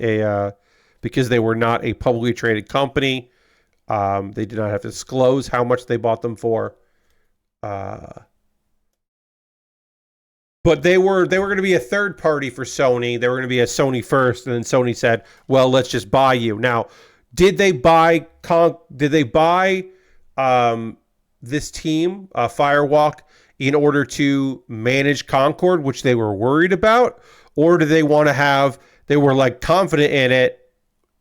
S1: because they were not a publicly traded company. They did not have to disclose how much they bought them for. But they were going to be a third party for Sony. They were going to be a Sony first, and then Sony said, "Well, let's just buy you." Now, did they buy this team, Firewalk, in order to manage Concord, which they were worried about, or do they want to have? They were like confident in it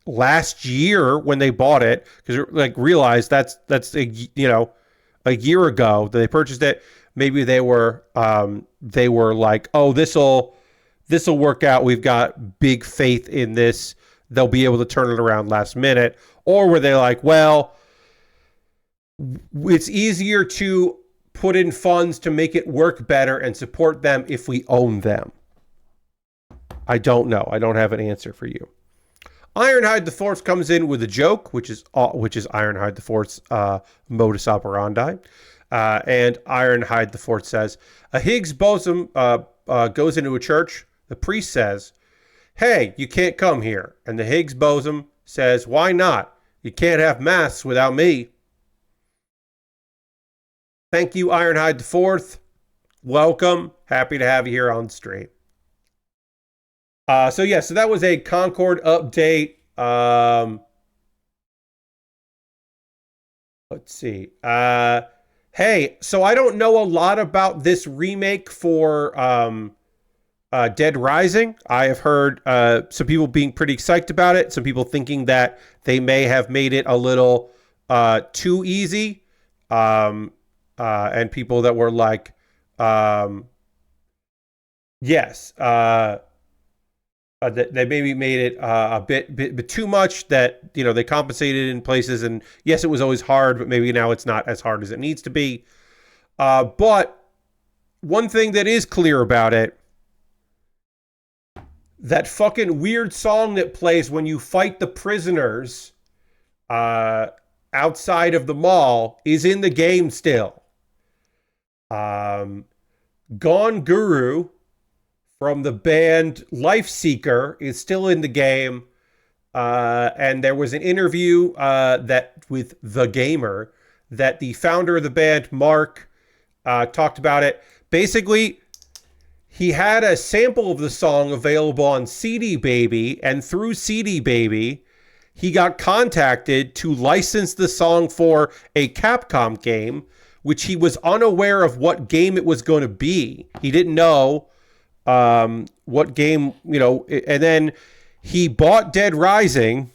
S1: last year when they bought it, because like realized that's a year ago that they purchased it. Maybe they were like, oh, this'll work out. We've got big faith in this. They'll be able to turn it around last minute. Or were they like, well, it's easier to put in funds to make it work better and support them if we own them? I don't know. I don't have an answer for you. Ironhide the Fourth comes in with a joke, which is Ironhide the Fourth's modus operandi. And Ironhide the Fourth says, a Higgs bosom goes into a church. The priest says, hey, you can't come here. And the Higgs bosom says, why not? You can't have mass without me. Thank you, Ironhide the Fourth. Welcome. Happy to have you here on stream. So that was a Concord update. Let's see. Hey, so I don't know a lot about this remake for Dead Rising. I have heard some people being pretty excited about it. Some people thinking that they may have made it a little too easy. And people that were like, yes, that they maybe made it a bit too much, that, they compensated in places. And yes, it was always hard, but maybe now it's not as hard as it needs to be. But one thing that is clear about it, that fucking weird song that plays when you fight the prisoners outside of the mall is in the game still. Gone Guru from the band Lifeseeker is still in the game. And there was an interview with The Gamer that the founder of the band, Mark, talked about it. Basically, he had a sample of the song available on CD Baby, and through CD Baby, he got contacted to license the song for a Capcom game, which he was unaware of what game it was going to be. He didn't know what game, and then he bought Dead Rising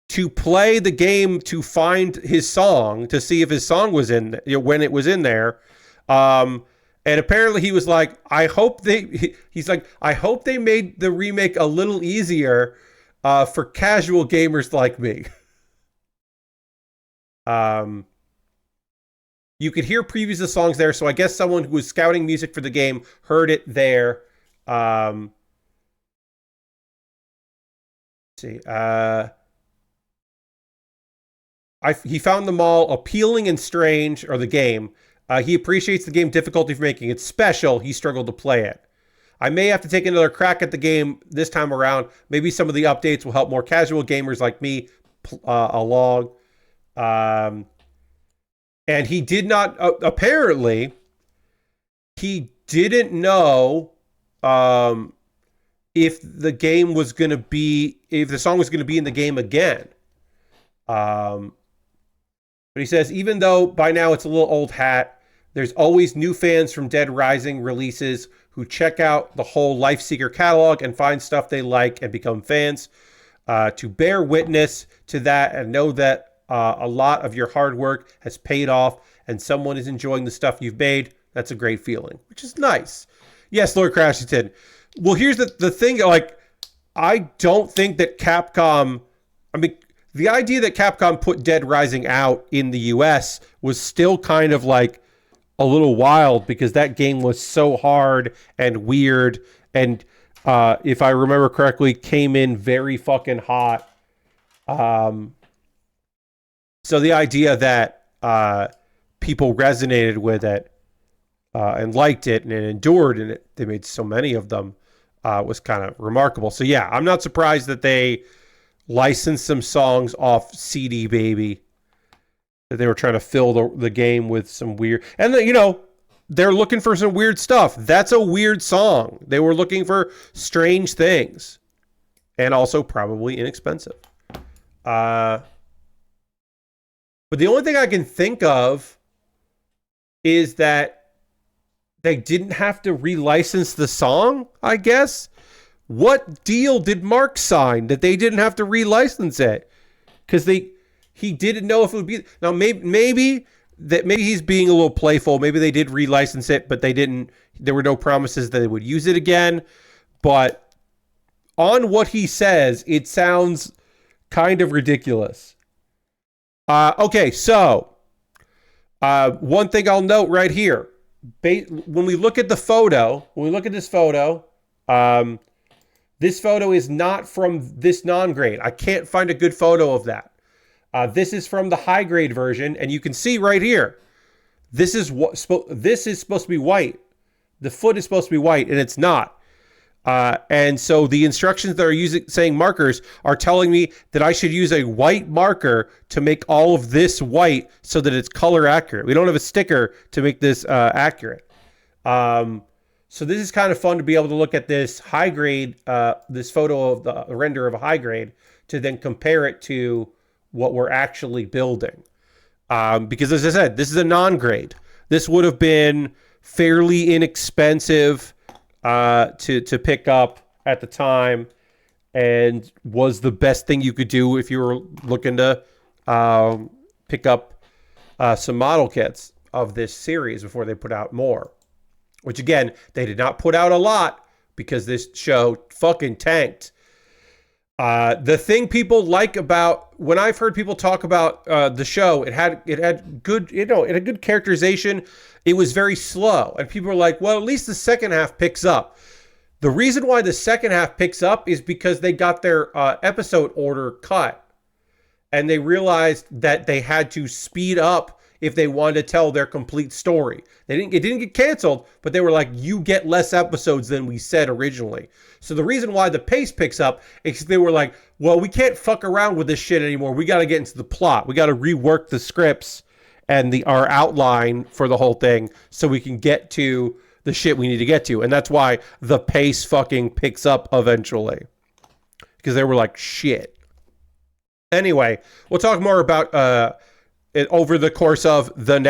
S1: to play the game to find his song, to see if his song was in, when it was in there. And apparently he was like, he's like, I hope they made the remake a little easier for casual gamers like me. You could hear previews of songs there, so I guess someone who was scouting music for the game heard it there. Let's see. He found them all appealing and strange, or the game. He appreciates the game difficulty for making it special. He struggled to play it. I may have to take another crack at the game this time around. Maybe some of the updates will help more casual gamers like me along. And he did not, apparently, he didn't know if the game was going to be, if the song was going to be in the game again. But he says, even though by now it's a little old hat, there's always new fans from Dead Rising releases who check out the whole Lifeseeker catalog and find stuff they like and become fans. To bear witness to that and know that a lot of your hard work has paid off and someone is enjoying the stuff you've made, that's a great feeling, which is nice. Yes, Lord Crashington. Well, here's the thing, like, I don't think that Capcom, I mean, the idea that Capcom put Dead Rising out in the US was still kind of like a little wild because that game was so hard and weird and if I remember correctly, came in very fucking hot. So the idea that people resonated with it and liked it and it endured and they made so many of them was kind of remarkable. So yeah, I'm not surprised that they licensed some songs off CD Baby. That they were trying to fill the game with some weird... And, they're looking for some weird stuff. That's a weird song. They were looking for strange things. And also probably inexpensive. But the only thing I can think of is that they didn't have to relicense the song, I guess. What deal did Mark sign that they didn't have to relicense it? Because he didn't know if it would be... Now, maybe he's being a little playful. Maybe they did relicense it, but they didn't... There were no promises that they would use it again. But on what he says, it sounds kind of ridiculous. Okay, so... one thing I'll note right here. When we look at the photo... When we look at this photo... this photo is not from this non-grade. I can't find a good photo of that. This is from the high grade version, and you can see right here. This is supposed to be white. The foot is supposed to be white, and it's not. And so the instructions that are saying markers are telling me that I should use a white marker to make all of this white so that it's color accurate. We don't have a sticker to make this accurate. So this is kind of fun to be able to look at this high grade, this photo of the render of a high grade, to then compare it to what we're actually building. Because as I said, this is a non-grade. This would have been fairly inexpensive to pick up at the time and was the best thing you could do if you were looking to pick up some model kits of this series before they put out more. Which again, they did not put out a lot because this show fucking tanked. The thing people like about, when I've heard people talk about the show, it had good, it had good characterization. It was very slow, and people were like, well, at least the second half picks up. The reason why the second half picks up is because they got their episode order cut, and they realized that they had to speed up if they wanted to tell their complete story. It didn't get canceled, but they were like, you get less episodes than we said originally. So the reason why the pace picks up is they were like, well, we can't fuck around with this shit anymore. We got to get into the plot. We got to rework the scripts and our outline for the whole thing so we can get to the shit we need to get to. And that's why the pace fucking picks up eventually. Because they were like, shit. Anyway, we'll talk more about... over the course of the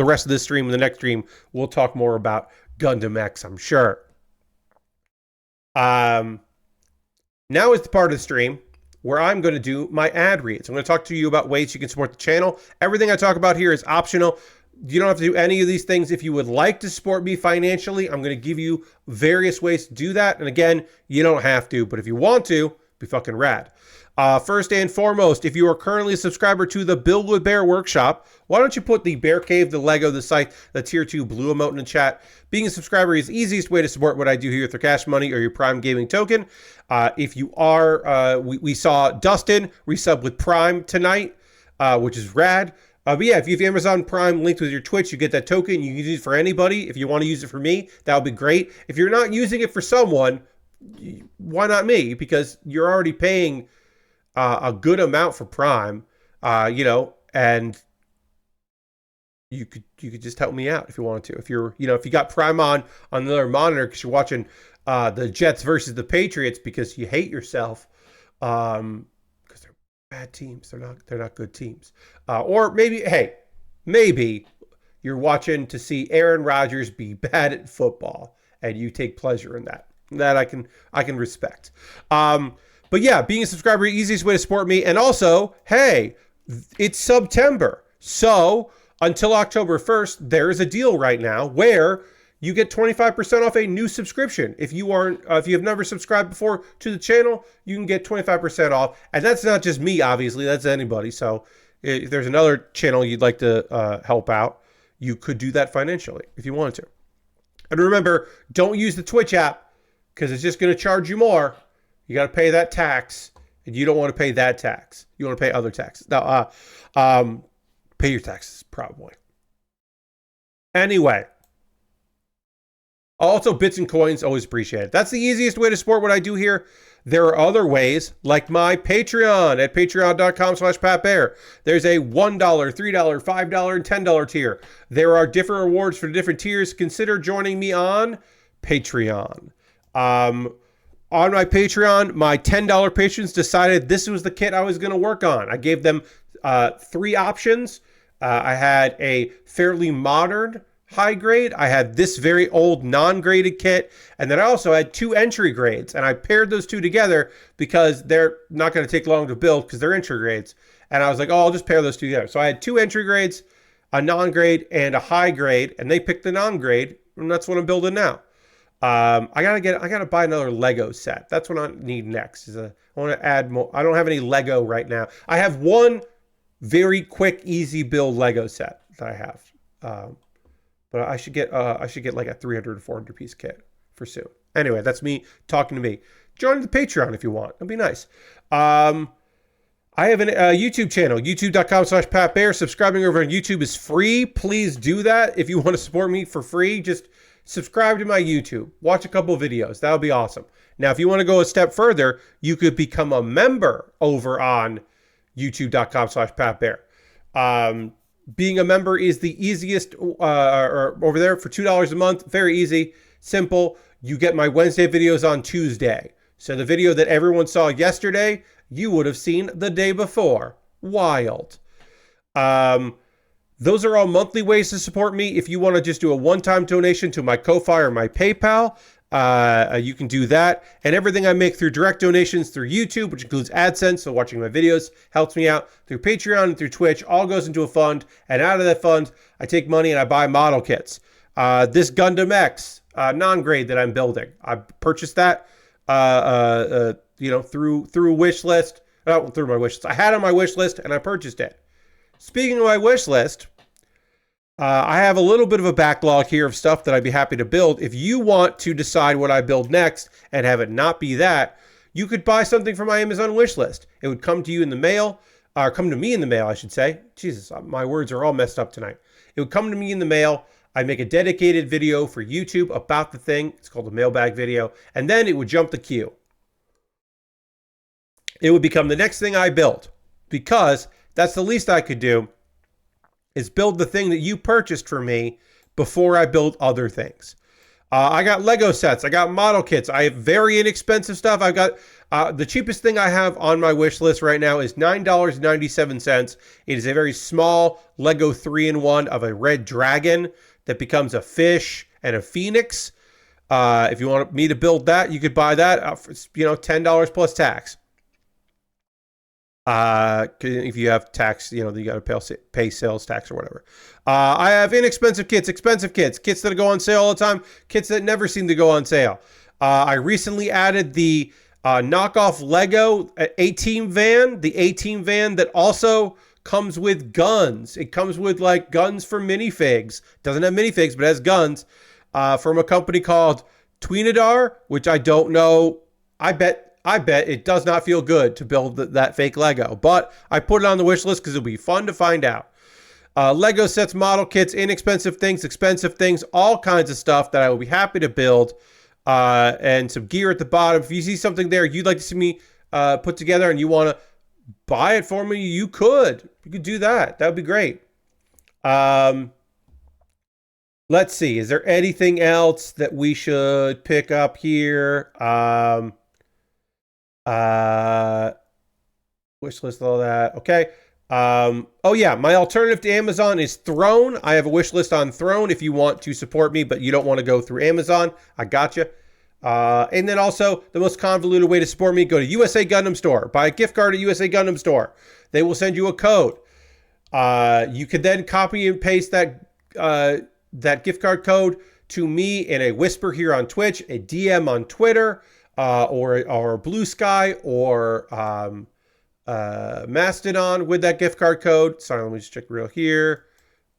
S1: rest of this stream and the next stream, we'll talk more about Gundam X, I'm sure. Now is the part of the stream where I'm going to do my ad reads. I'm going to talk to you about ways you can support the channel. Everything I talk about here is optional. You don't have to do any of these things. If you would like to support me financially, I'm going to give you various ways to do that. And again, you don't have to, but if you want to, be fucking rad. First and foremost, if you are currently a subscriber to the Build with Bear workshop, why don't you put the Bear Cave, the Lego, the site, the tier 2 blue emote in the chat. Being a subscriber is the easiest way to support what I do here with your cash money or your Prime Gaming token. If you are, we saw Dustin resub with Prime tonight, which is rad. But yeah, if you have Amazon Prime linked with your Twitch, you get that token. You can use it for anybody. If you want to use it for me, that would be great. If you're not using it for someone, why not me? Because you're already paying a good amount for Prime, and you could just help me out if you wanted to. If you're, if you got Prime on another monitor because you're watching the Jets versus the Patriots because you hate yourself, because they're bad teams. They're not good teams. Or maybe you're watching to see Aaron Rodgers be bad at football and you take pleasure in that. That I can respect. But yeah, being a subscriber, easiest way to support me. And also, hey, it's September. So until October 1st, there is a deal right now where you get 25% off a new subscription. If you have never subscribed before to the channel, you can get 25% off. And that's not just me, obviously, that's anybody. So if there's another channel you'd like to help out, you could do that financially if you wanted to. And remember, don't use the Twitch app because it's just going to charge you more. You got to pay that tax, and you don't want to pay that tax. You want to pay other taxes. Now, pay your taxes, probably. Anyway. Also, bits and coins, always appreciate it. That's the easiest way to support what I do here. There are other ways, like my Patreon at patreon.com/PatBear. There's a $1, $3, $5, and $10 tier. There are different rewards for different tiers. Consider joining me on Patreon. On my Patreon, my $10 patrons decided this was the kit I was going to work on. I gave them 3 options. I had a fairly modern high grade. I had this very old non-graded kit. And then I also had 2 entry grades. And I paired those 2 together because they're not going to take long to build because they're entry grades. And I was like, oh, I'll just pair those 2 together. So I had 2 entry grades, a non-grade, and a high grade. And they picked the non-grade. And that's what I'm building now. I gotta buy another Lego set. That's what I need next. I want to add more. I don't have any Lego right now. I have one very quick, easy build Lego set that I have. But I should get like a 300 or 400 piece kit for soon. Anyway, that's me talking to me. Join the Patreon if you want. It'd be nice. I have a YouTube channel, youtube.com/PatBear. Subscribing over on YouTube is free. Please do that if you want to support me for free. Just subscribe to my YouTube. Watch a couple videos. That would be awesome. Now, if you want to go a step further, you could become a member over on youtube.com/PatBear. Being a member is the easiest over there for $2 a month. Very easy, simple. You get my Wednesday videos on Tuesday. So the video that everyone saw yesterday, you would have seen the day before. Wild. Those are all monthly ways to support me. If you want to just do a one-time donation to my Ko-Fi or my PayPal, you can do that. And everything I make through direct donations through YouTube, which includes AdSense, so watching my videos helps me out, through Patreon and through Twitch, all goes into a fund. And out of that fund, I take money and I buy model kits. This Gundam X non-grade that I'm building, I purchased that through a wish list. Through my wish list. I had it on my wish list and I purchased it. Speaking of my wish list, I have a little bit of a backlog here of stuff that I'd be happy to build. If you want to decide what I build next and have it not be that, you could buy something from my Amazon wish list. It would come to you in the mail, or come to me in the mail, I should say. Jesus, my words are all messed up tonight. It would come to me in the mail. I'd make a dedicated video for YouTube about the thing. It's called a mailbag video. And then it would jump the queue. It would become the next thing I built, because that's the least I could do, is build the thing that you purchased for me before I build other things. I got Lego sets. I got model kits. I have very inexpensive stuff. I've got the cheapest thing I have on my wish list right now is $9.97. It is a very small Lego 3-in-1 of a red dragon that becomes a fish and a phoenix. If you want me to build that, you could buy that for, $10 plus tax. If you have tax, you got to pay sales tax or whatever. I have inexpensive kits, expensive kits that go on sale all the time, kits that never seem to go on sale. I recently added the knockoff Lego A-Team van, the A-Team van that also comes with guns. It comes with like guns for minifigs. Doesn't have minifigs, but has guns from a company called Tweenadar, which I don't know. I bet it does not feel good to build that fake Lego, but I put it on the wish list because it'll be fun to find out. Lego sets, model kits, inexpensive things, expensive things, all kinds of stuff that I will be happy to build. And some gear at the bottom. If you see something there you'd like to see me put together and you want to buy it for me, you could do that. That would be great. Let's see. Is there anything else that we should pick up here? Wish list, all that. Okay. Oh yeah, my alternative to Amazon is Throne. I have a wish list on Throne if you want to support me, but you don't want to go through Amazon. I got you. And then also the most convoluted way to support me, go to USA Gundam Store. Buy a gift card at USA Gundam Store. They will send you a code. You can then copy and paste that gift card code to me in a whisper here on Twitch, a DM on Twitter, or Blue Sky, or Mastodon with that gift card code. Sorry, let me just check real here.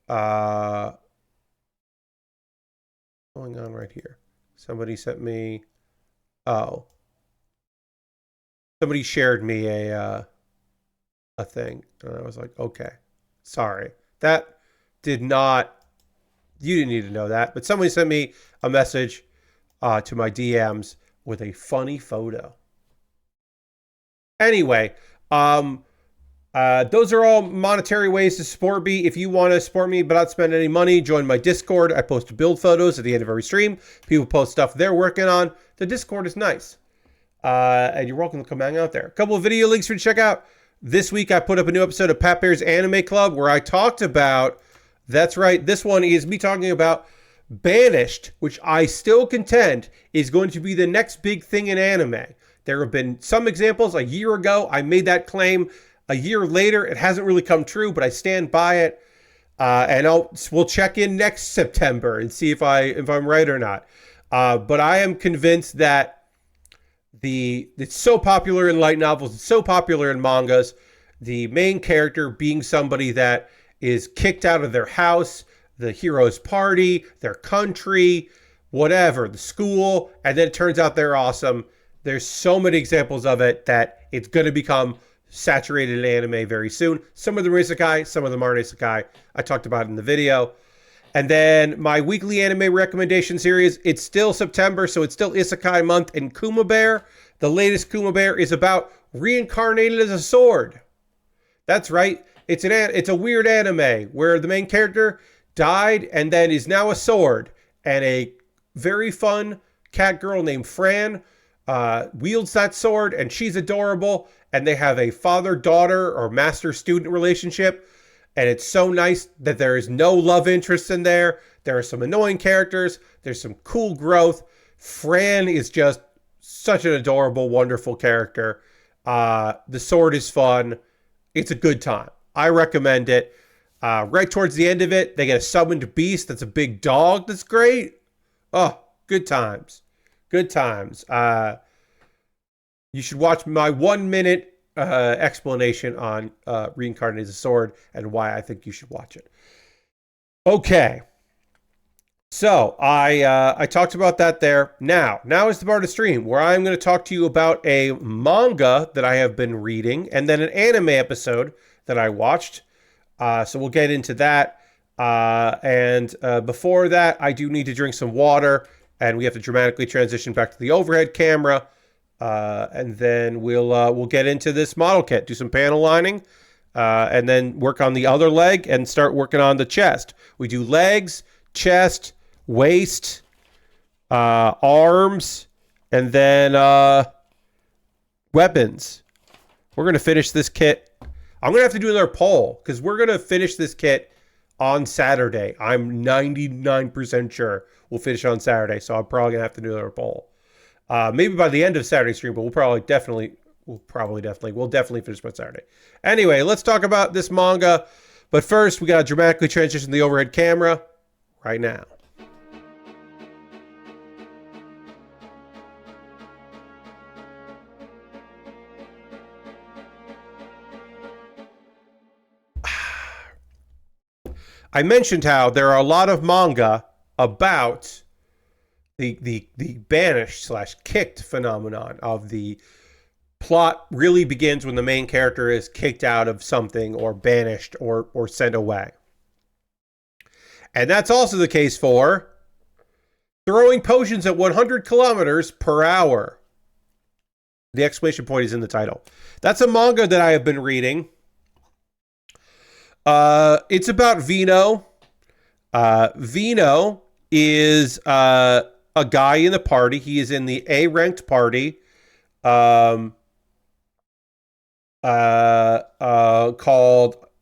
S1: What's going on right here? Somebody sent me. Oh, somebody shared me a thing, and I was like, okay, sorry, that did not. You didn't need to know that, but somebody sent me a message to my DMs with a funny photo. Anyway, those are all monetary ways to support me. If you want to support me but not spend any money, join my Discord. I post build photos at the end of every stream. People post stuff they're working on. The Discord is nice. And you're welcome to come hang out there. A couple of video links for you to check out. This week I put up a new episode of Pat Bear's Anime Club where I talked about, that's right, this one is me talking about Banished, which I still contend is going to be the next big thing in anime. There have been some examples. A year ago, I made that claim. A year later, it hasn't really come true, but I stand by it. And we'll check in next September and see if I'm right or not. But I am convinced that it's so popular in light novels, it's so popular in mangas. The main character being somebody that is kicked out of their house, the hero's party, their country, whatever, the school, and then it turns out they're awesome. There's so many examples of it that it's going to become saturated in anime very soon. Some of them are isekai, some of them aren't isekai. I talked about it in the video. And then my weekly anime recommendation series, it's still September, so it's still isekai month in Kuma Baer. The latest Kuma Baer is about reincarnated as a sword. That's right. It's a weird anime where the main character died and then is now a sword. And a very fun cat girl named Fran wields that sword, and she's adorable. And they have a father-daughter or master-student relationship. And it's so nice that there is no love interest in there. There are some annoying characters. There's some cool growth. Fran is just such an adorable, wonderful character. The sword is fun. It's a good time. I recommend it. Right towards the end of it, they get a summoned beast that's a big dog that's great. Oh, good times. Good times. You should watch my 1 minute explanation on Reincarnated as a Sword and why I think you should watch it. Okay. So I talked about that there. Now is the part of the stream where I'm going to talk to you about a manga that I have been reading and then an anime episode that I watched. So we'll get into that. And before that, I do need to drink some water, and we have to dramatically transition back to the overhead camera. And then we'll get into this model kit, do some panel lining, and then work on the other leg and start working on the chest. We do legs, chest, waist, arms, and then weapons. We're going to finish this kit. I'm going to have to do another poll because we're going to finish this kit on Saturday. I'm 99% sure we'll finish on Saturday, so I'm probably going to have to do another poll. Maybe by the end of Saturday stream, but we'll definitely finish by Saturday. Anyway, let's talk about this manga. But first, we got to dramatically transition the overhead camera right now. I mentioned how there are a lot of manga about the banished / kicked phenomenon of the plot really begins when the main character is kicked out of something or banished or sent away. And that's also the case for throwing potions at 100 kilometers per hour. The exclamation point is in the title. That's a manga that I have been reading. It's about Vino. Vino is a guy in the party. He is in the A-ranked party called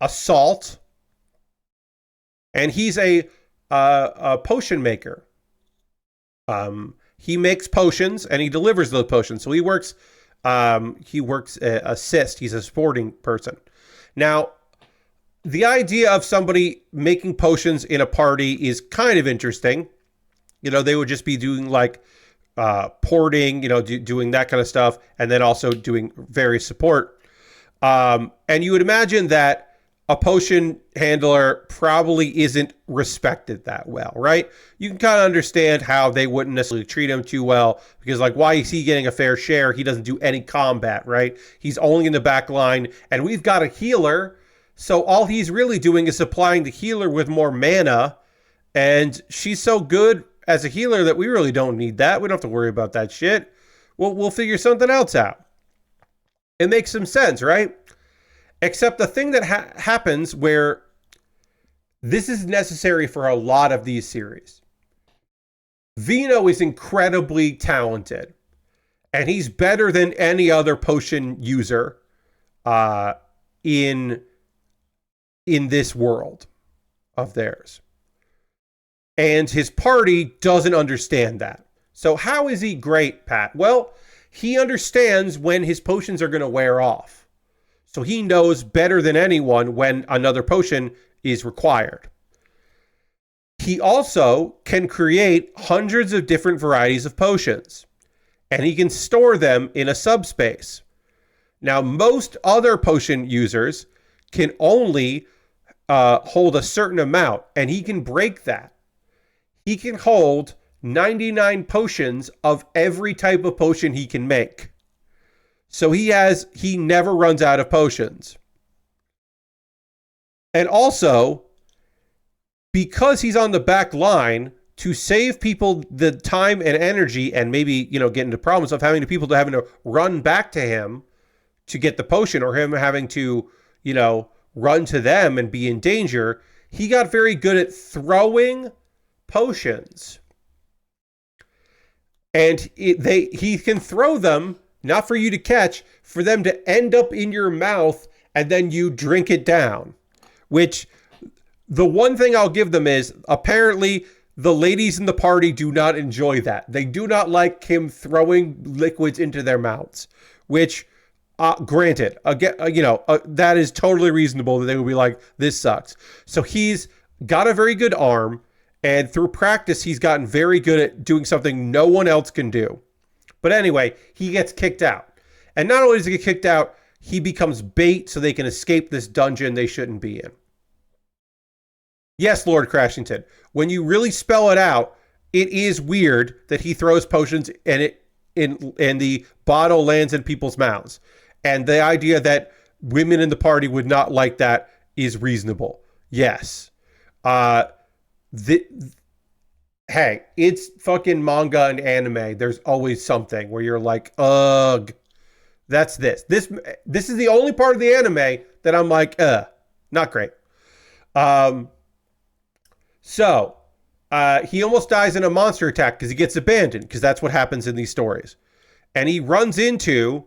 S1: Assault. And he's a potion maker. He makes potions and he delivers those potions. So he works assist. He's a supporting person. Now, the idea of somebody making potions in a party is kind of interesting. You know, they would just be doing like porting, you know, doing that kind of stuff, and then also doing various support. And you would imagine that a potion handler probably isn't respected that well, right? You can kind of understand how they wouldn't necessarily treat him too well, because like, why is he getting a fair share? He doesn't do any combat, right? He's only in the back line, and we've got a healer. So all he's really doing is supplying the healer with more mana, and she's so good as a healer that we really don't need that. We don't have to worry about that shit. We'll figure something else out. It makes some sense, right? Except the thing that happens where this is necessary for a lot of these series. Vino is incredibly talented, and he's better than any other potion user in this world of theirs. And his party doesn't understand that. So how is he great, Pat? Well, he understands when his potions are going to wear off. So he knows better than anyone when another potion is required. He also can create hundreds of different varieties of potions, and he can store them in a subspace. Now, most other potion users can only hold a certain amount, and he can break that. He can hold 99 potions of every type of potion he can make. So he never runs out of potions. And also, because he's on the back line, to save people the time and energy and maybe, get into problems of having to run back to him to get the potion, or him having to, run to them and be in danger, he got very good at throwing potions. And he can throw them, not for you to catch, for them to end up in your mouth and then you drink it down. Which, the one thing I'll give them is, apparently the ladies in the party do not enjoy that. They do not like him throwing liquids into their mouths. Which, granted, again, that is totally reasonable that they would be like, this sucks. So he's got a very good arm, and through practice, he's gotten very good at doing something no one else can do. But anyway, he gets kicked out. And not only does he get kicked out, he becomes bait so they can escape this dungeon they shouldn't be in. Yes, Lord Crashington, when you really spell it out, it is weird that he throws potions and the bottle lands in people's mouths. And the idea that women in the party would not like that is reasonable. Yes. Hey, it's fucking manga and anime. There's always something where you're like, ugh, that's this. This is the only part of the anime that I'm like, not great. So he almost dies in a monster attack because he gets abandoned, because that's what happens in these stories. And he runs into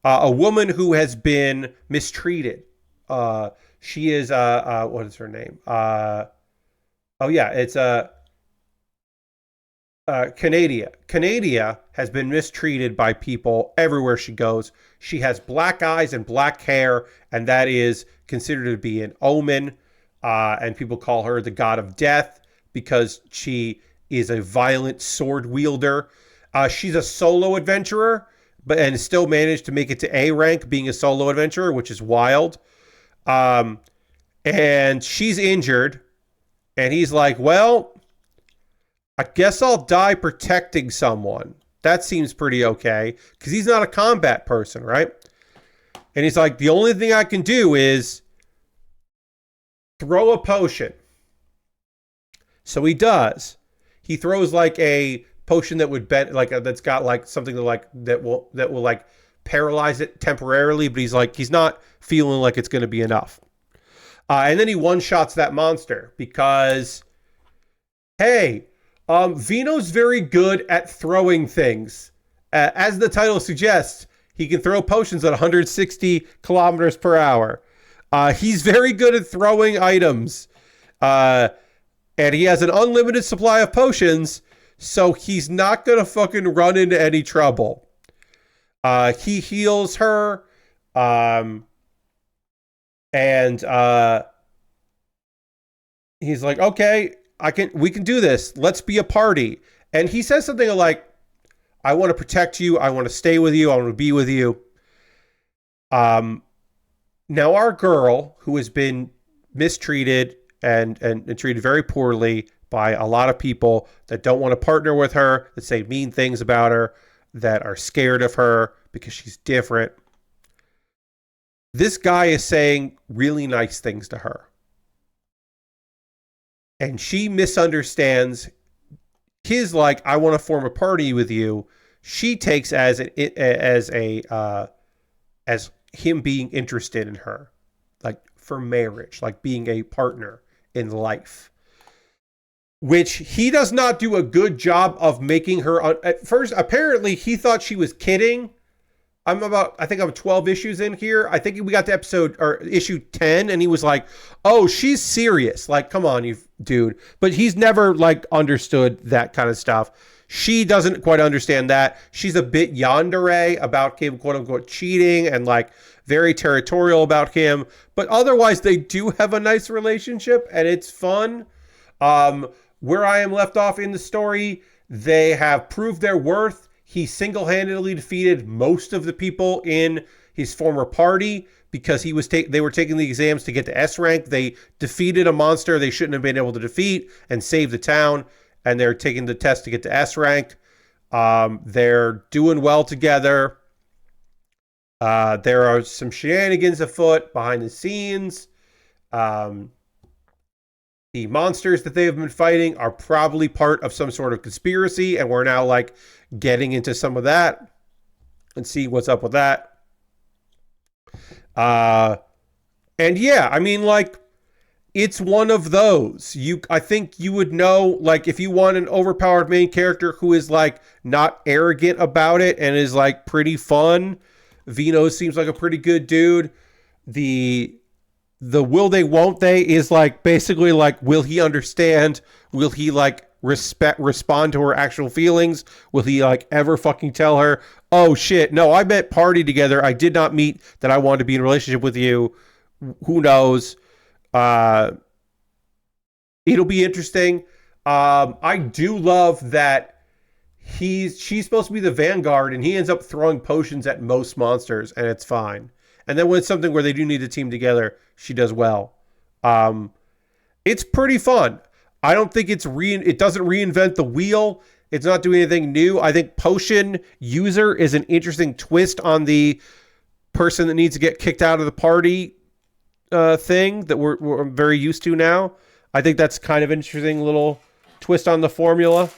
S1: a woman who has been mistreated. She is what is her name? Oh yeah, it's Canadia. Canadia has been mistreated by people everywhere she goes. She has black eyes and black hair, and that is considered to be an omen. And people call her the god of death because she is a violent sword wielder. She's a solo adventurer, and still managed to make it to A rank being a solo adventurer, which is wild. And she's injured, and he's like, well, I guess I'll die protecting someone. That seems pretty okay, because he's not a combat person, right? And he's like, the only thing I can do is throw a potion. So he does. He throws like a potion that would bend, like that's got like something that will like paralyze it temporarily, but he's not feeling like it's going to be enough. And then he one-shots that monster because, hey, Vino's very good at throwing things. As the title suggests, he can throw potions at 160 kilometers per hour. He's very good at throwing items. And he has an unlimited supply of potions, so he's not going to fucking run into any trouble. He heals her. And he's like, okay, we can do this. Let's be a party. And he says something like, I want to protect you. I want to stay with you. I want to be with you. Now our girl, who has been mistreated and treated very poorly by a lot of people that don't want to partner with her, that say mean things about her, that are scared of her because she's different. This guy is saying really nice things to her. And she misunderstands his like, I want to form a party with you. She takes as him being interested in her, like for marriage, like being a partner in life, which he does not do a good job of making her. At first, apparently, he thought she was kidding. I think I'm 12 issues in here. I think we got to issue 10, and he was like, oh, she's serious. Like, come on, you dude. But he's never like understood that kind of stuff. She doesn't quite understand that. She's a bit yandere about him, quote unquote, cheating, and like very territorial about him. But otherwise, they do have a nice relationship, and it's fun. Where I am left off in the story, they have proved their worth. He single-handedly defeated most of the people in his former party because they were taking the exams to get to S rank. They defeated a monster they shouldn't have been able to defeat and save the town, and they're taking the test to get to S rank. They're doing well together. There are some shenanigans afoot behind the scenes. The monsters that they have been fighting are probably part of some sort of conspiracy, and we're now like getting into some of that and see what's up with that. And yeah, I mean, like, it's one of those. I think you would know, like, if you want an overpowered main character who is like not arrogant about it and is like pretty fun, Vino seems like a pretty good dude. The will they, won't they is like basically like, will he understand? Will he like respond to her actual feelings? Will he like ever fucking tell her, oh shit, no, I meant party together. I did not meet that I wanted to be in a relationship with you. Who knows? It'll be interesting. I do love that she's supposed to be the vanguard, and he ends up throwing potions at most monsters, and it's fine. And then when it's something where they do need to team together, she does well. It's pretty fun. I don't think it doesn't reinvent the wheel. It's not doing anything new. I think potion user is an interesting twist on the person that needs to get kicked out of the party thing that we're very used to now. I think that's kind of an interesting little twist on the formula.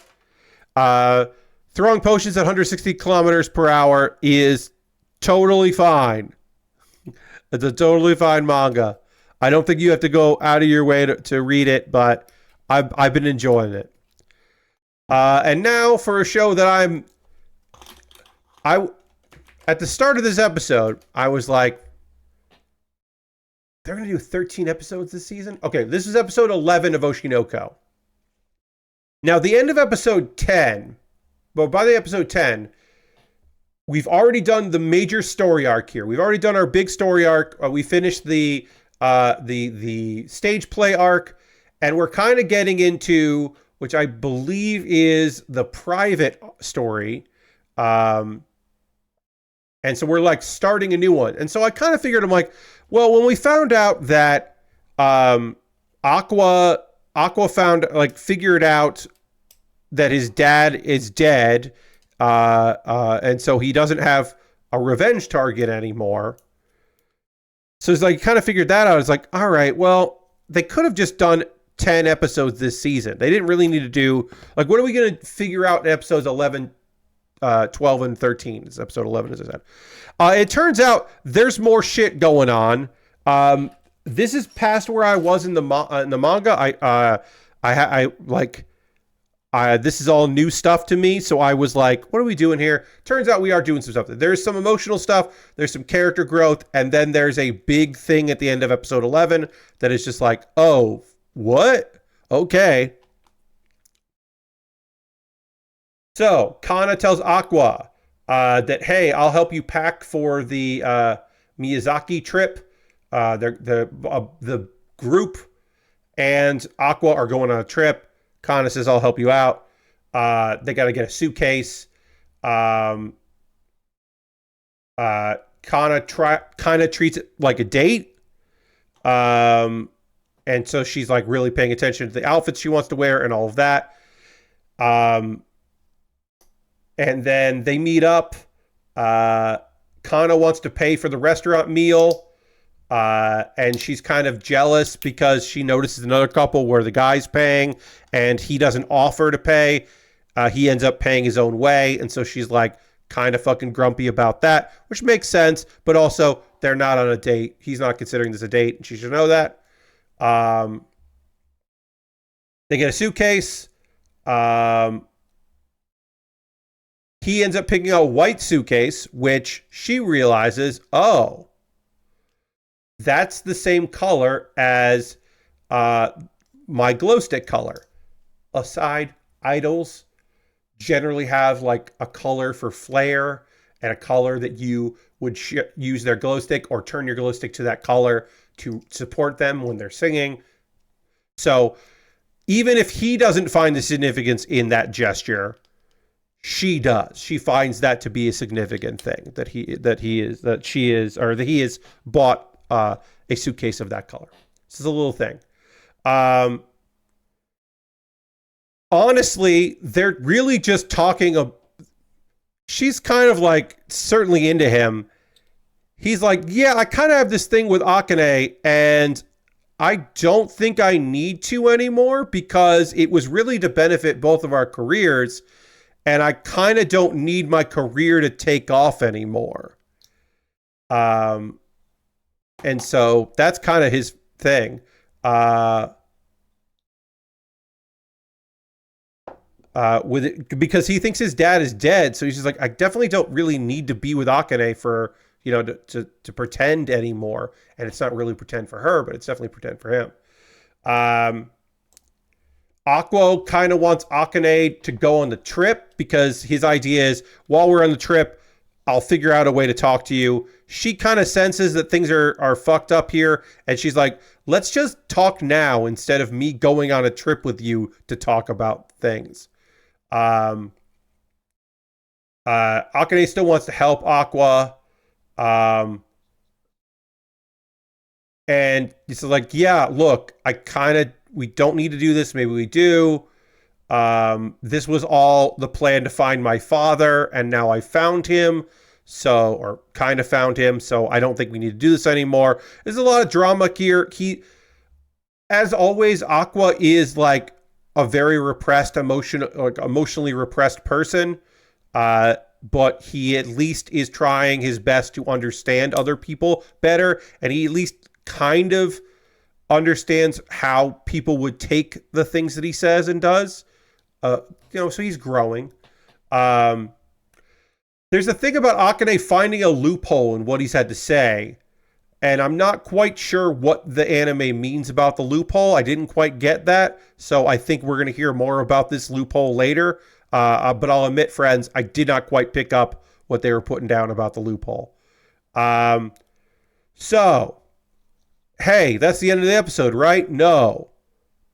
S1: Throwing potions at 160 kilometers per hour is totally fine. It's a totally fine manga. I don't think you have to go out of your way to read it, but I've been enjoying it. And now for a show that at the start of this episode, I was like, they're going to do 13 episodes this season? Okay, this is episode 11 of Oshinoko. Now, the end of episode 10, well, by the episode 10, we've already done the major story arc here. We've already done our big story arc. We finished the stage play arc, and we're kind of getting into, which I believe is the private story. And so we're like starting a new one. And so I kind of figured, I'm like, well, when we found out that Aqua figured out that his dad is dead, and so he doesn't have a revenge target anymore. So it's like, kind of figured that out. It's like, all right, well, they could have just done 10 episodes this season. They didn't really need to do, like, what are we going to figure out in episodes 11, 12, and 13? It's episode 11, as I said. It turns out there's more shit going on. This is past where I was in the manga. This is all new stuff to me, so I was like, what are we doing here? Turns out we are doing some stuff. There's some emotional stuff, there's some character growth, and then there's a big thing at the end of episode 11 that is just like, oh, what? Okay. So, Kana tells Aqua that, hey, I'll help you pack for the Miyazaki trip. The group and Aqua are going on a trip. Kana says, I'll help you out. They got to get a suitcase. Kana treats it like a date. And so she's like really paying attention to the outfits she wants to wear and all of that. And then they meet up. Kana wants to pay for the restaurant meal. And she's kind of jealous because she notices another couple where the guy's paying and he doesn't offer to pay. He ends up paying his own way. And so she's like kind of fucking grumpy about that, which makes sense. But also, they're not on a date. He's not considering this a date, and she should know that. They get a suitcase. He ends up picking a white suitcase, which she realizes, oh, that's the same color as my glow stick color. Aside, idols generally have like a color for flare and a color that you would use their glow stick or turn your glow stick to that color to support them when they're singing. So even if he doesn't find the significance in that gesture, she does. She finds that to be a significant thing that he has bought a suitcase of that color. This is a little thing. Honestly, they're really just talking. She's kind of like certainly into him. He's like, yeah, I kind of have this thing with Akane, and I don't think I need to anymore because it was really to benefit both of our careers, and I kind of don't need my career to take off anymore. And so that's kind of his thing. With it, because he thinks his dad is dead, so he's just like, I definitely don't really need to be with Akane for, you know, to pretend anymore. And it's not really pretend for her, but it's definitely pretend for him. Aqua kind of wants Akane to go on the trip because his idea is, while we're on the trip, I'll figure out a way to talk to you. She kind of senses that things are fucked up here, and she's like, let's just talk now instead of me going on a trip with you to talk about things. Akane still wants to help Aqua. And it's like, yeah, look, we don't need to do this. Maybe we do. This was all the plan to find my father, and now I found him. Or kind of found him. So I don't think we need to do this anymore. There's a lot of drama here. As always, Aqua is like a very emotionally repressed person. But he at least is trying his best to understand other people better. And he at least kind of understands how people would take the things that he says and does. So he's growing. There's a thing about Akane finding a loophole in what he's had to say. And I'm not quite sure what the anime means about the loophole. I didn't quite get that. So I think we're going to hear more about this loophole later. But I'll admit, friends, I did not quite pick up what they were putting down about the loophole. So, hey, that's the end of the episode, right? No.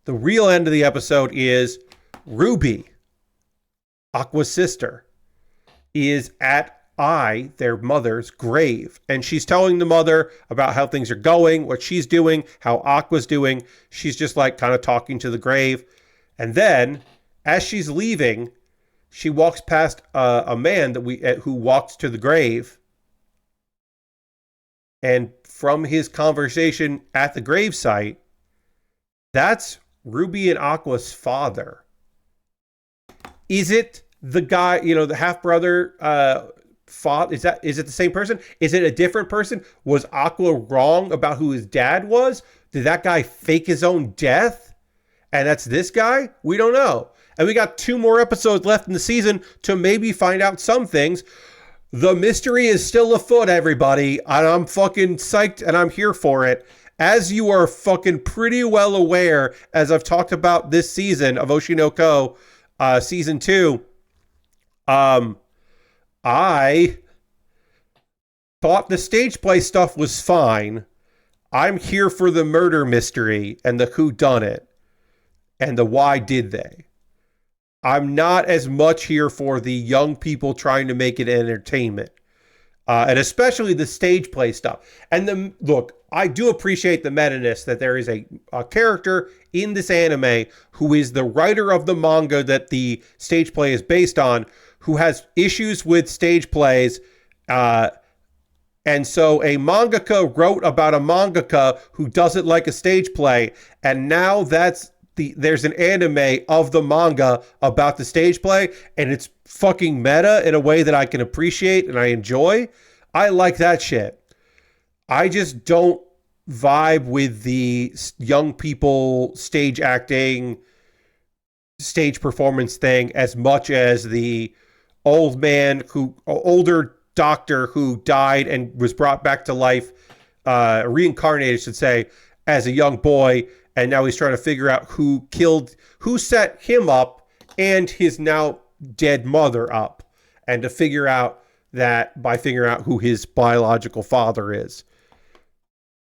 S1: The real end of the episode is Ruby, Aqua's sister, is at their mother's grave. And she's telling the mother about how things are going, what she's doing, how Aqua's doing. She's just like kind of talking to the grave. And then, as she's leaving, she walks past a man who walks to the grave. And from his conversation at the gravesite, that's Ruby and Aqua's father. Is it the guy, the half-brother father? Is it the same person? Is it a different person? Was Aqua wrong about who his dad was? Did that guy fake his own death? And that's this guy? We don't know. And we got 2 more episodes left in the season to maybe find out some things. The mystery is still afoot, everybody. And I'm fucking psyched and I'm here for it. As you are fucking pretty well aware, as I've talked about this season of Oshi no Ko, season 2, I thought the stage play stuff was fine. I'm here for the murder mystery and the whodunit and the why did they. I'm not as much here for the young people trying to make it entertainment. And especially the stage play stuff. And look, I do appreciate the meta-ness that there is a character in this anime who is the writer of the manga that the stage play is based on, who has issues with stage plays. And so a mangaka wrote about a mangaka who doesn't like a stage play. And now there's an anime of the manga about the stage play, and it's fucking meta in a way that I can appreciate and I enjoy. I like that shit. I just don't vibe with the young people stage acting, stage performance thing as much as the older doctor who died and was brought back to life, reincarnated, I should say, as a young boy. And now he's trying to figure out who set him up and his now dead mother up. And to figure out who his biological father is.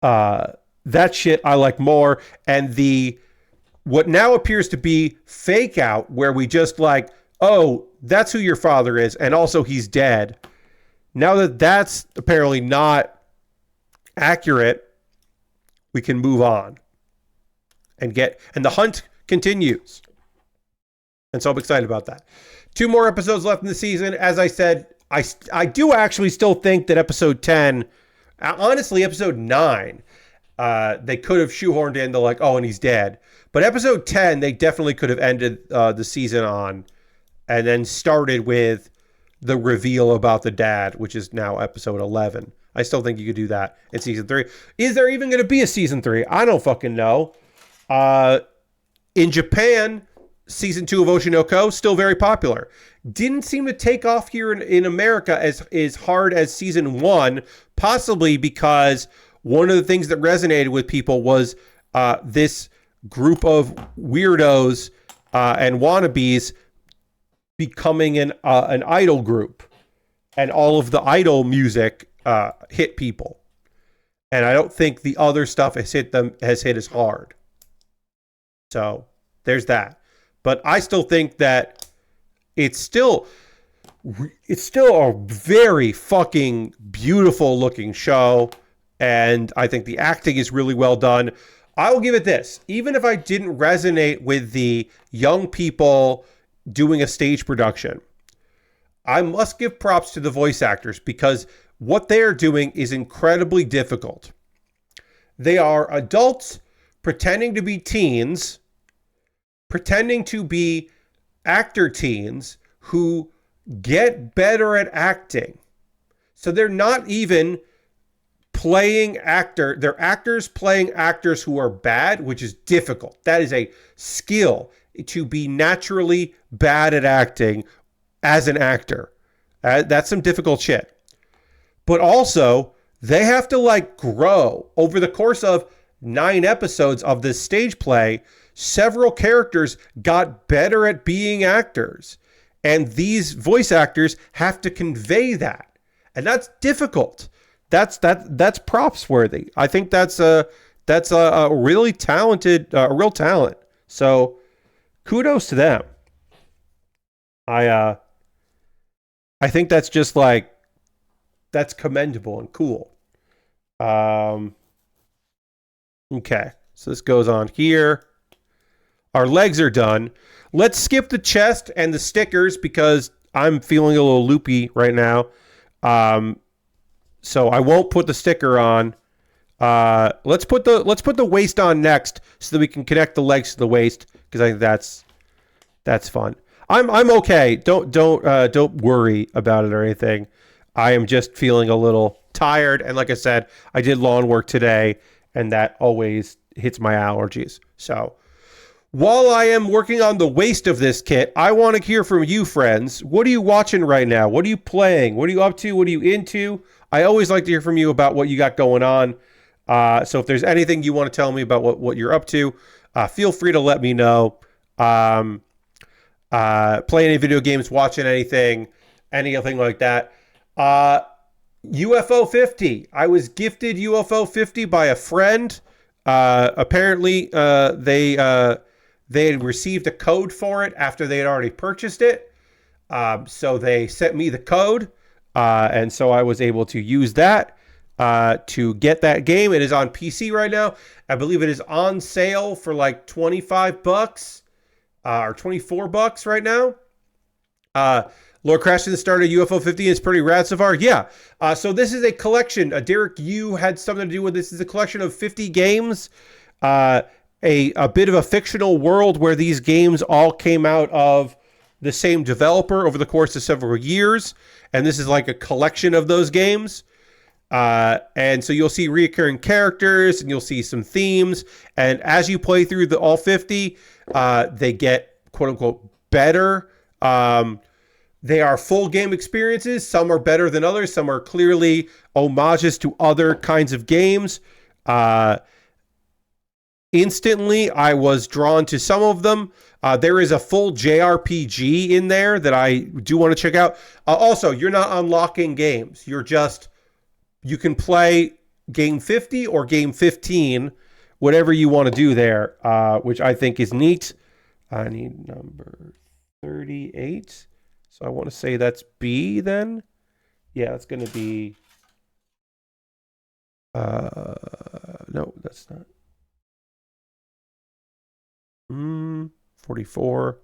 S1: That shit I like more. And what now appears to be fake out, where we just like, oh, that's who your father is. And also he's dead. Now that that's apparently not accurate, we can move on. And the hunt continues. And so I'm excited about that. 2 more episodes left in the season. As I said, I do actually still think that episode 10, honestly, episode 9, they could have shoehorned in and he's dead. But episode 10, they definitely could have ended the season on and then started with the reveal about the dad, which is now episode 11. I still think you could do that in season 3. Is there even going to be a season 3? I don't fucking know. In Japan, season 2 of Oshi no Ko, still very popular. Didn't seem to take off here in America as hard as season 1, possibly because one of the things that resonated with people was this group of weirdos and wannabes becoming an idol group. And all of the idol music hit people. And I don't think the other stuff has hit as hard. So there's that. But I still think that it's still a very fucking beautiful looking show. And I think the acting is really well done. I will give it this. Even if I didn't resonate with the young people doing a stage production, I must give props to the voice actors because what they are doing is incredibly difficult. They are adults pretending to be teens, pretending to be actor teens who get better at acting. So they're not even playing actor. They're actors playing actors who are bad, which is difficult. That is a skill, to be naturally bad at acting as an actor. That's some difficult shit. But also, they have to like grow over the course of 9 episodes of this stage play. Several characters got better at being actors, and these voice actors have to convey that, and that's difficult. That's props worthy. I think that's a really talented, real talent. So kudos to them. I think that's just like, that's commendable and cool. Okay, so this goes on here. Our legs are done. Let's skip the chest and the stickers because I'm feeling a little loopy right now. So I won't put the sticker on. Let's put the waist on next so that we can connect the legs to the waist, because I think that's fun. I'm okay. Don't worry about it or anything. I am just feeling a little tired, and like I said, I did lawn work today, and that always hits my allergies. So while I am working on the waist of this kit, I want to hear from you, friends. What are you watching right now? What are you playing? What are you up to? What are you into? I always like to hear from you about what you got going on. So if there's anything you want to tell me about what you're up to, feel free to let me know. Play any video games, watching anything like that. UFO 50. I was gifted UFO 50 by a friend. Apparently, they had received a code for it after they had already purchased it. So they sent me the code, and so I was able to use that to get that game. It is on PC right now. I believe it is on sale for like $25 or $24 right now. Lord Crash the started UFO 50 is pretty rad so far. Yeah. So this is a collection. Derek, you had something to do with this. It's a collection of 50 games. A bit of a fictional world where these games all came out of the same developer over the course of several years. And this is like a collection of those games. And so you'll see recurring characters and you'll see some themes. And as you play through all 50, they get quote unquote better. They are full game experiences. Some are better than others. Some are clearly homages to other kinds of games. Instantly, I was drawn to some of them. There is a full JRPG in there that I do want to check out. Also, you're not unlocking games. You can play game 50 or game 15, whatever you want to do there, which I think is neat. I need number 38. So I want to say that's B then. Yeah, that's going to be... no, that's not. 44.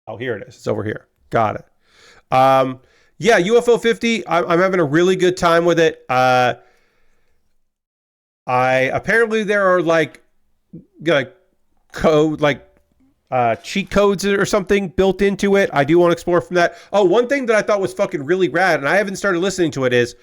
S1: Oh, here it is. It's over here. Got it. Yeah, UFO 50. I'm having a really good time with it. Apparently there are like code, like cheat codes or something built into it. I do want to explore from that. Oh, one thing that I thought was fucking really rad, and I haven't started listening to it, is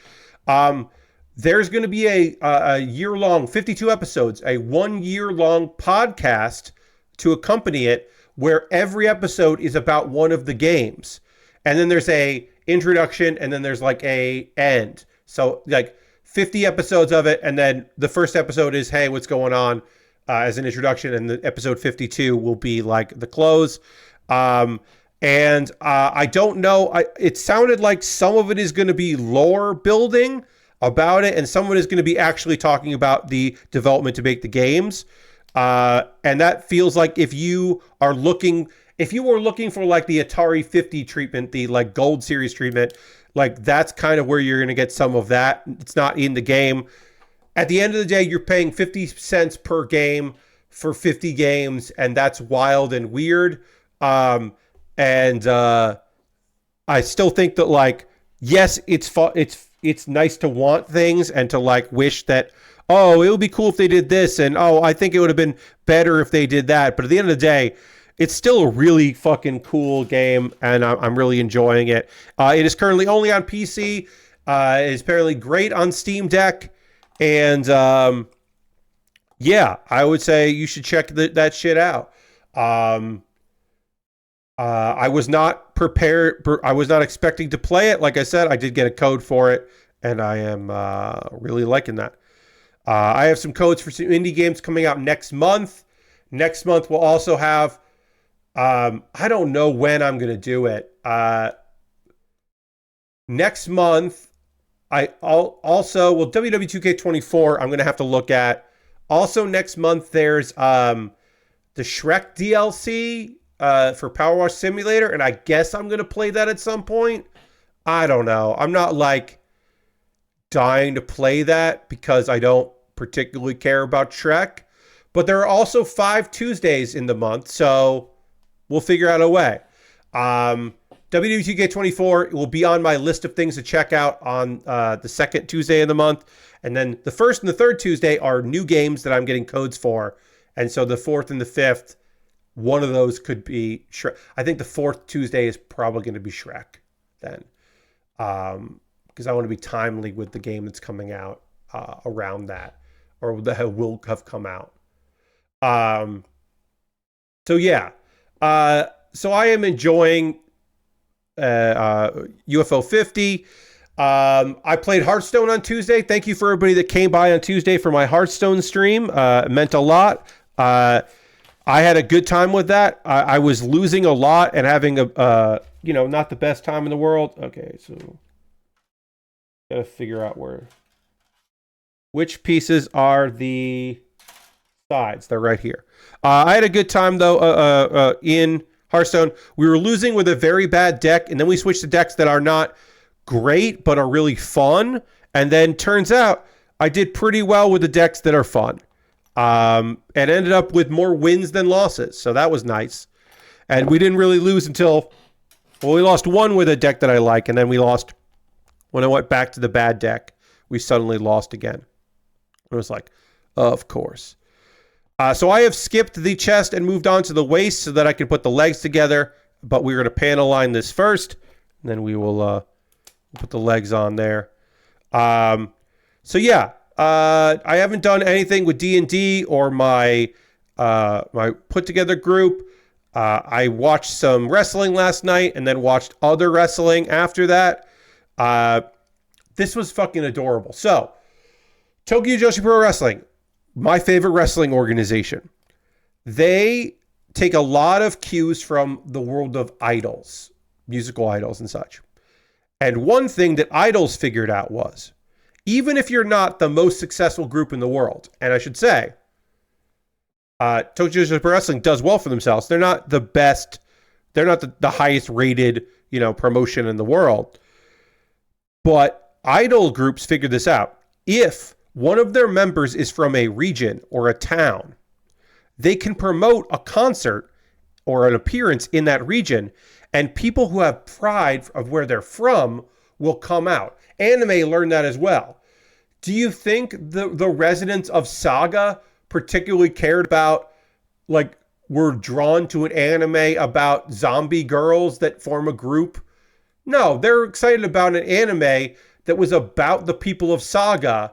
S1: there's going to be a year-long, 52 episodes, a 1 year-long podcast to accompany it, where every episode is about one of the games. And then there's a introduction, and then there's like a end. So like 50 episodes of it, and then the first episode is, hey, what's going on, as an introduction, and the episode 52 will be like the close. And I don't know. It sounded like some of it is going to be lore building about it, and some of it is going to be actually talking about the development to make the games. And that feels like if you were looking for like the Atari 50 treatment, the like Gold Series treatment, like that's kind of where you're going to get some of that. It's not in the game. At the end of the day, you're paying 50 cents per game for 50 games, and that's wild and weird. I still think that, like, yes, it's nice to want things and to like wish that, oh, it would be cool if they did this, and oh, I think it would have been better if they did that. But at the end of the day, it's still a really fucking cool game, and I'm really enjoying it. It is currently only on PC. It is apparently great on Steam Deck. And yeah, I would say you should check that shit out. I was not prepared. I was not expecting to play it. Like I said, I did get a code for it, and I am really liking that. I have some codes for some indie games coming out next month. Next month, we'll also have, I don't know when I'm going to do it. Next month, WW 2K24, I'm going to have to look at. Also, next month, there's the Shrek DLC for Power Wash Simulator, and I guess I'm going to play that at some point. I don't know. I'm not like dying to play that because I don't particularly care about Shrek. But there are also 5 Tuesdays in the month, so we'll figure out a way. WWTK24 will be on my list of things to check out on the second Tuesday of the month. And then the first and the third Tuesday are new games that I'm getting codes for. And so the fourth and the fifth, one of those could be Shrek. I think the fourth Tuesday is probably going to be Shrek then. Because I want to be timely with the game that's coming out around that, or that will have come out. So yeah. So I am enjoying UFO 50. I played Hearthstone on Tuesday. Thank you for everybody that came by on Tuesday for my Hearthstone stream. It meant a lot. I had a good time with that. I was losing a lot and having a not the best time in the world. Okay, so gotta figure out which pieces are the sides. They're right here. I had a good time though in Hearthstone. We were losing with a very bad deck, and then we switched to decks that are not great but are really fun. And then turns out I did pretty well with the decks that are fun. And ended up with more wins than losses. So that was nice. And we didn't really lose until, we lost one with a deck that I like, and then we lost when I went back to the bad deck. We suddenly lost again. It was like, of course. So I have skipped the chest and moved on to the waist so that I can put the legs together. But we're going to panel line this first, and then we will put the legs on there. So yeah, I haven't done anything with D&D or my put together group. I watched some wrestling last night and then watched other wrestling after that. This was fucking adorable. So, Tokyo Joshi Pro Wrestling, my favorite wrestling organization. They take a lot of cues from the world of idols, musical idols and such. And one thing that idols figured out was, even if you're not the most successful group in the world, and I should say, Tokyo Joshi Pro Wrestling does well for themselves. They're not the best. They're not the highest rated, promotion in the world. But idol groups figured this out. If one of their members is from a region or a town, they can promote a concert or an appearance in that region, and people who have pride of where they're from will come out. Anime learned that as well. Do you think the residents of Saga particularly cared about, were drawn to an anime about zombie girls that form a group? No, they're excited about an anime that was about the people of Saga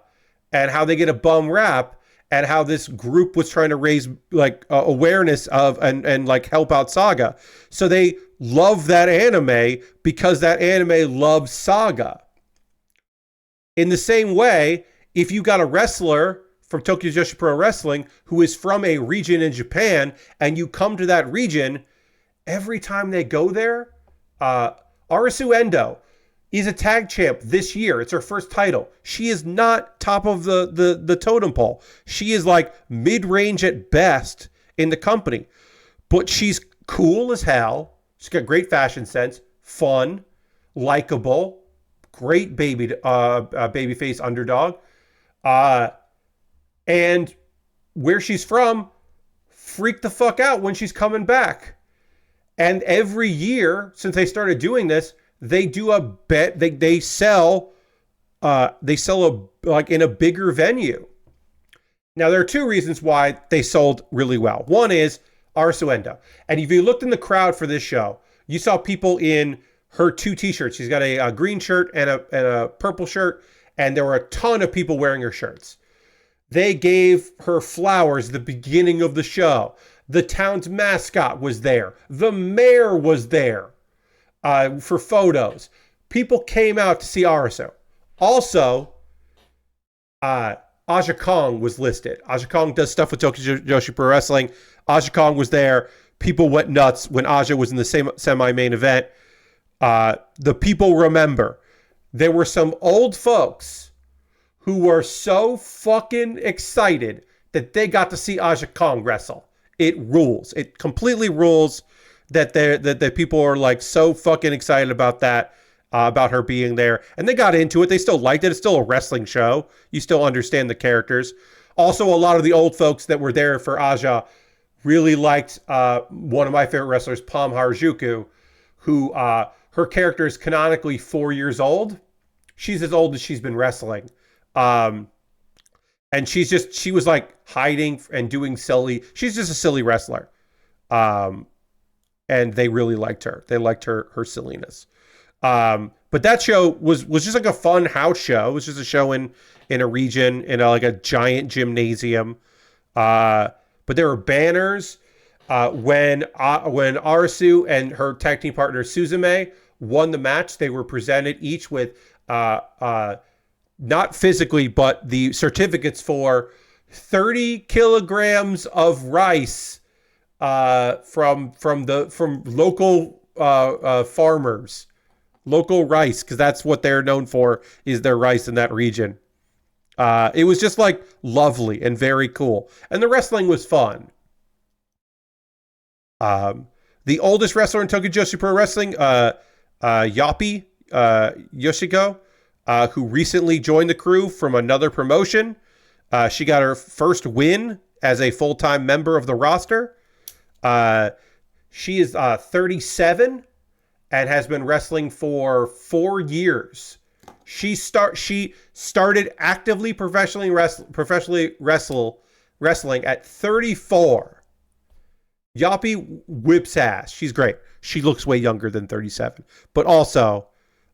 S1: and how they get a bum rap and how this group was trying to raise awareness of and help out Saga. So they love that anime because that anime loves Saga. In the same way, if you got a wrestler from Tokyo Joshi Pro Wrestling who is from a region in Japan and you come to that region, every time they go there, Arisu Endo is a tag champ this year. It's her first title. She is not top of the totem pole. She is mid-range at best in the company. But she's cool as hell. She's got great fashion sense, fun, likable, great babyface underdog. And where she's from, freak the fuck out when she's coming back. And every year since they started doing this, they do a bet. They sell in a bigger venue. Now there are two reasons why they sold really well. One is Arisu Endo, and if you looked in the crowd for this show, you saw people in her two T-shirts. She's got a green shirt and a purple shirt, and there were a ton of people wearing her shirts. They gave her flowers at the beginning of the show. The town's mascot was there. The mayor was there for photos. People came out to see Arasu. Also, Aja Kong was listed. Aja Kong does stuff with Tokyo Joshi Pro Wrestling. Aja Kong was there. People went nuts when Aja was in the same semi-main event. The people remember. There were some old folks who were so fucking excited that they got to see Aja Kong wrestle. It rules. It completely rules that that people are like so fucking excited about that. About her being there. And they got into it. They still liked it. It's still a wrestling show. You still understand the characters. Also, a lot of the old folks that were there for Aja really liked one of my favorite wrestlers, Pam Harajuku, who her character is canonically 4 years old. She's as old as she's been wrestling. And she was like hiding and doing silly. She's just a silly wrestler. And they really liked her. They liked her silliness. But that show was just like a fun house show. It was just a show in a region in like a giant gymnasium. But there were banners. When Arasu and her tag team partner Suzume won the match, they were presented each with not physically, but the certificates for 30 kilograms of rice from local farmers. Local rice, because that's what they're known for, is their rice in that region. It was just like lovely and very cool. And the wrestling was fun. The oldest wrestler in Tokyo Joshi Pro Wrestling, Yappy Yoshiko, who recently joined the crew from another promotion. She got her first win as a full-time member of the roster. She is 37. And has been wrestling for 4 years. She started actively professionally wrestling at 34. Yappy whips ass. She's great. She looks way younger than 37. But also,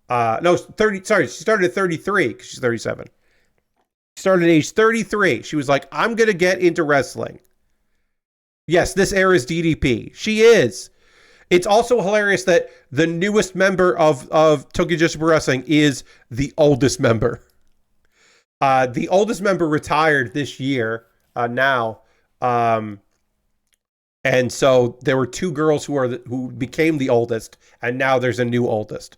S1: 30. Sorry, she started at 33 because she's 37. She started at age 33. She was like, I'm gonna get into wrestling. Yes, this era is DDP. She is. It's also hilarious that the newest member of Tokyo Joshi Pro Wrestling is the oldest member. The oldest member retired this year now. And so there were 2 girls who became the oldest, and now there's a new oldest.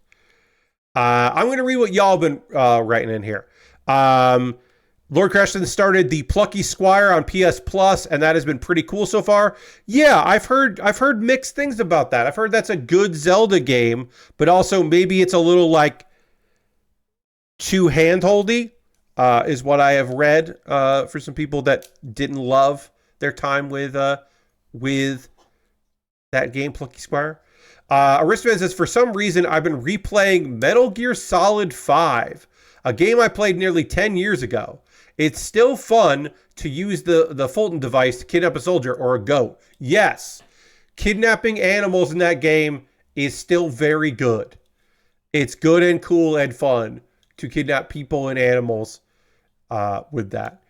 S1: I'm going to read what y'all been writing in here. Lord Crashton started the Plucky Squire on PS Plus, and that has been pretty cool so far. Yeah, I've heard mixed things about that. I've heard that's a good Zelda game, but also maybe it's a little like too handholdy, is what I have read for some people that didn't love their time with that game, Plucky Squire. Aristocrat says, for some reason, I've been replaying Metal Gear Solid 5, a game I played nearly 10 years ago. It's still fun to use the Fulton device to kidnap a soldier or a goat. Yes, kidnapping animals in that game is still very good. It's good and cool and fun to kidnap people and animals with that.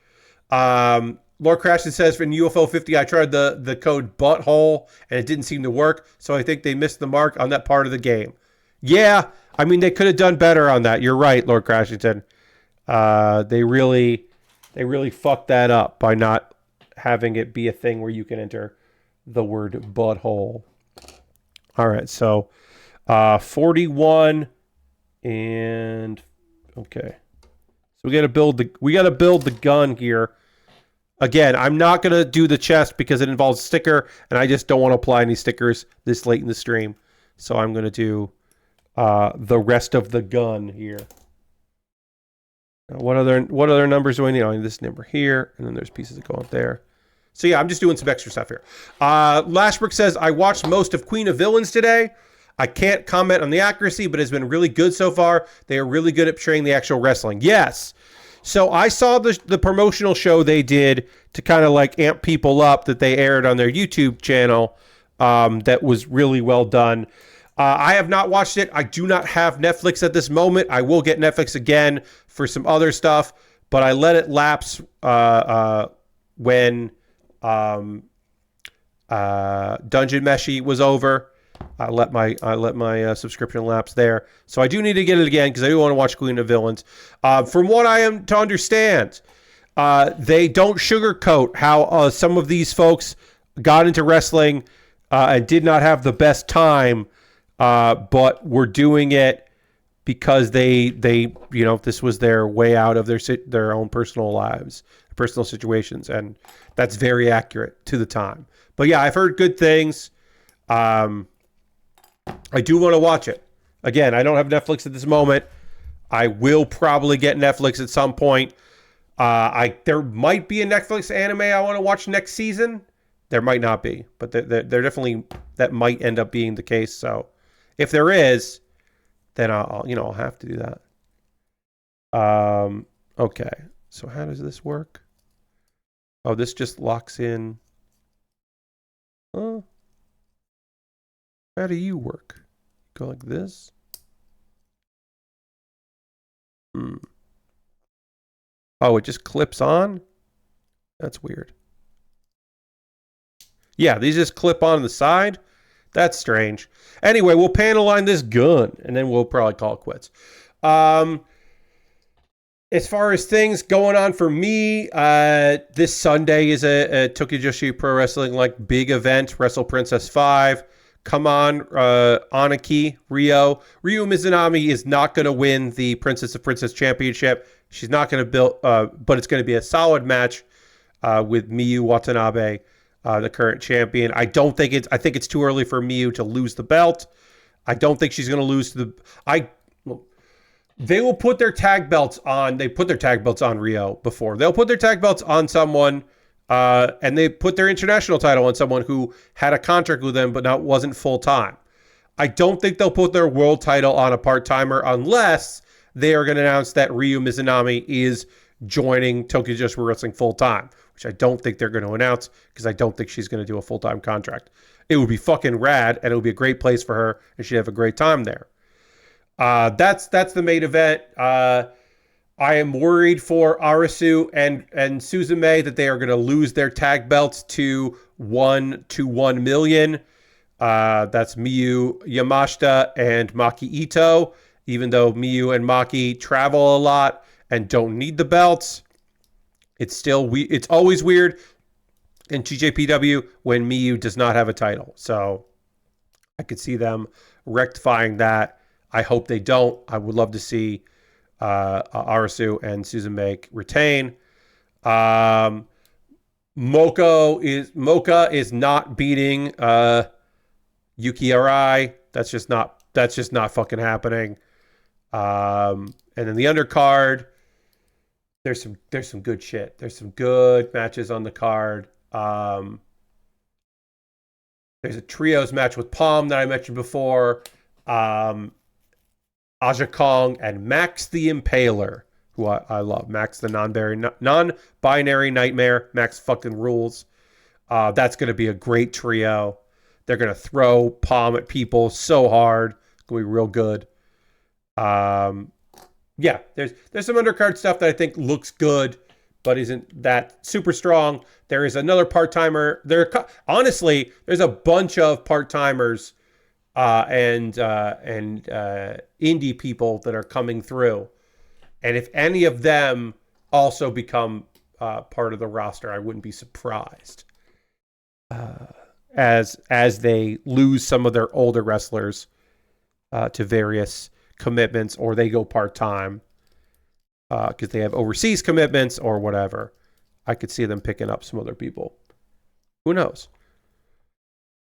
S1: Lord Crashton says, in UFO 50, I tried the code butthole and it didn't seem to work, so I think they missed the mark on that part of the game. Yeah, I mean, they could have done better on that. You're right, Lord Crashington. They really fucked that up by not having it be a thing where you can enter the word butthole. All right, so 41 and okay. So we got to build the gun here. Again, I'm not going to do the chest because it involves a sticker, and I just don't want to apply any stickers this late in the stream. So I'm going to do the rest of the gun here. What other numbers do I need? I need this number here, and then there's pieces that go up there. So yeah, I'm just doing some extra stuff here. Lashbrook says, I watched most of Queen of Villains today. I can't comment on the accuracy, but it's been really good so far. They are really good at portraying the actual wrestling. Yes. So I saw the promotional show they did to kind of like amp people up that they aired on their YouTube channel. That was really well done. I have not watched it. I do not have Netflix at this moment. I will get Netflix again for some other stuff, but I let it lapse when Dungeon Meshi was over. I let my subscription lapse there, so I do need to get it again because I do want to watch Queen of Villains. From what I am to understand, they don't sugarcoat how some of these folks got into wrestling and did not have the best time, but were doing it because they this was their way out of their own personal lives, personal situations, and that's very accurate to the time. But yeah, I've heard good things. I do want to watch it. Again, I don't have Netflix at this moment. I will probably get Netflix at some point. There might be a Netflix anime I want to watch next season. There might not be, but they're definitely, that might end up being the case. So if there is, then I'll have to do that. Okay. So how does this work? Oh, this just locks in. Oh. How do you work? Go like this? Oh, it just clips on? That's weird. Yeah, these just clip on the side? That's strange. Anyway, we'll panel line this gun, and then we'll probably call it quits. As far as things going on for me, this Sunday is a Tokyo Joshi Pro Wrestling big event, Wrestle Princess 5. Come on, Anaki, Ryu Mizunami is not going to win the Princess of Princess Championship. She's not going to build, but it's going to be a solid match with Miyu Watanabe, the current champion. I think it's too early for Miyu to lose the belt. I don't think she's going to lose to they will put their tag belts on. They put their tag belts on Ryo before. They'll put their tag belts on someone. And they put their international title on someone who had a contract with them, but wasn't full-time. I don't think they'll put their world title on a part-timer unless they are going to announce that Ryu Mizunami is joining Tokyo Joshi Wrestling full-time, which I don't think they're going to announce because I don't think she's going to do a full-time contract. It would be fucking rad, and it would be a great place for her, and she'd have a great time there. That's the main event. I am worried for Arisu and Suzume that they are going to lose their tag belts to 1 million. That's Miyu Yamashita and Maki Ito. Even though Miyu and Maki travel a lot and don't need the belts, it's always weird in TJPW when Miyu does not have a title. So I could see them rectifying that. I hope they don't. I would love to see Arisu and Suzume retain. Mocha is not beating Yuki Arai. That's just not fucking happening. And then the undercard, there's some good shit. There's some good matches on the card. There's a trios match with Palm that I mentioned before. Aja Kong and Max the Impaler, who I love. Max the non-binary nightmare. Max fucking rules. That's going to be a great trio. They're going to throw Palm at people so hard. It's going to be real good. Yeah, there's some undercard stuff that I think looks good, but isn't that super strong. There is another part-timer. Honestly, there's a bunch of part-timers and indie people that are coming through. And if any of them also become part of the roster, I wouldn't be surprised. As they lose some of their older wrestlers to various commitments, or they go part-time because they have overseas commitments or whatever. I could see them picking up some other people. Who knows?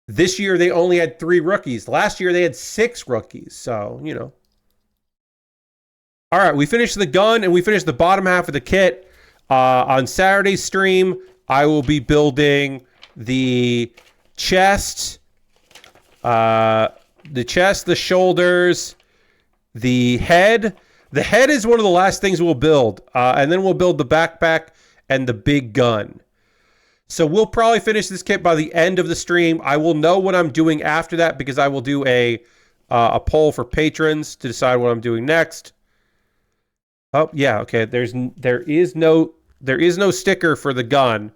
S1: This year, they only had 3 rookies. Last year, they had 6 rookies. So, All right, we finished the gun, and we finished the bottom half of the kit. On Saturday's stream, I will be building the chest, the shoulders, the head. The head is one of the last things we'll build. And then we'll build the backpack and the big gun. So we'll probably finish this kit by the end of the stream. I will know what I'm doing after that because I will do a poll for patrons to decide what I'm doing next. Oh yeah, okay. There is no sticker for the gun.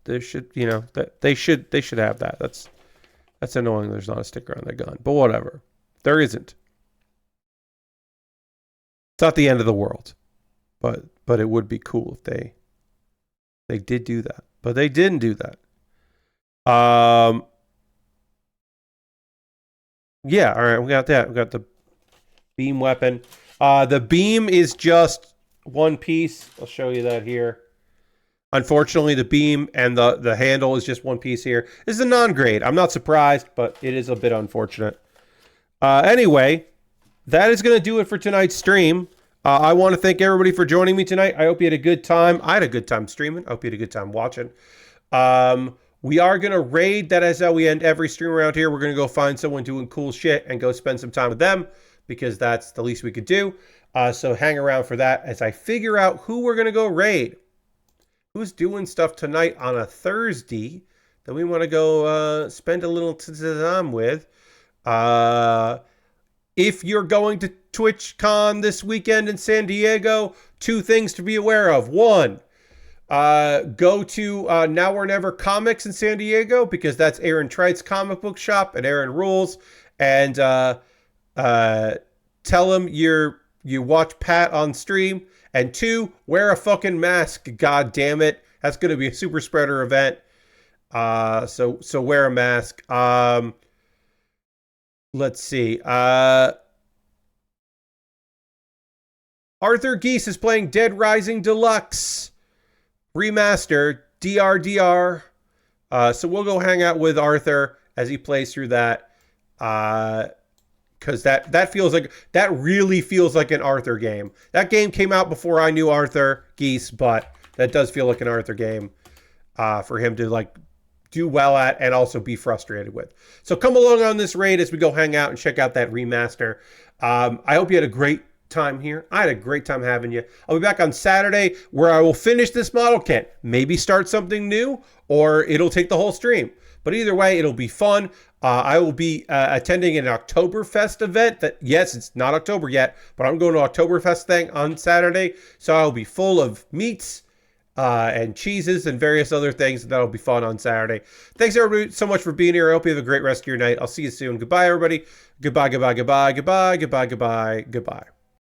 S1: there should, you know, that they should have that. That's annoying. There's not a sticker on their gun, but whatever. There isn't. It's not the end of the world, but it would be cool if they did do that, but they didn't do that. Yeah, all right, we got that. We got the beam weapon. The beam is just one piece. I'll show you that here. Unfortunately, the beam and the handle is just one piece here. This is a non-grade. I'm not surprised, but it is a bit unfortunate. Anyway, that is going to do it for tonight's stream. I want to thank everybody for joining me tonight. I hope you had a good time. I had a good time streaming. I hope you had a good time watching. We are going to raid. That is how we end every stream around here. We're going to go find someone doing cool shit and go spend some time with them because that's the least we could do. So hang around for that as I figure out who we're going to go raid. Who's doing stuff tonight on a Thursday that we want to go spend a little time with. If you're going to TwitchCon this weekend in San Diego, 2 things to be aware of. 1, go to Now or Never Comics in San Diego because that's Aaron Trite's comic book shop and Aaron rules. And tell him you watch Pat on stream. And 2, wear a fucking mask. God damn it. That's going to be a super spreader event. So wear a mask. Let's see. Arthur Geese is playing Dead Rising Deluxe Remaster, DRDR. So we'll go hang out with Arthur as he plays through that. Because that really feels like an Arthur game. That game came out before I knew Arthur Geese, but that does feel like an Arthur game for him to like do well at and also be frustrated with. So come along on this raid as we go hang out and check out that remaster. I hope you had a great time here. I had a great time having you. I'll be back on Saturday where I will finish this model kit, maybe start something new, or it'll take the whole stream. But either way, it'll be fun. I will be attending an Oktoberfest event that, yes, it's not October yet, but I'm going to Oktoberfest thing on Saturday. So I'll be full of meats and cheeses and various other things. That'll be fun on Saturday. Thanks everybody so much for being here. I hope you have a great rest of your night. I'll see you soon. Goodbye, everybody. Goodbye, goodbye, goodbye, goodbye, goodbye, goodbye, goodbye.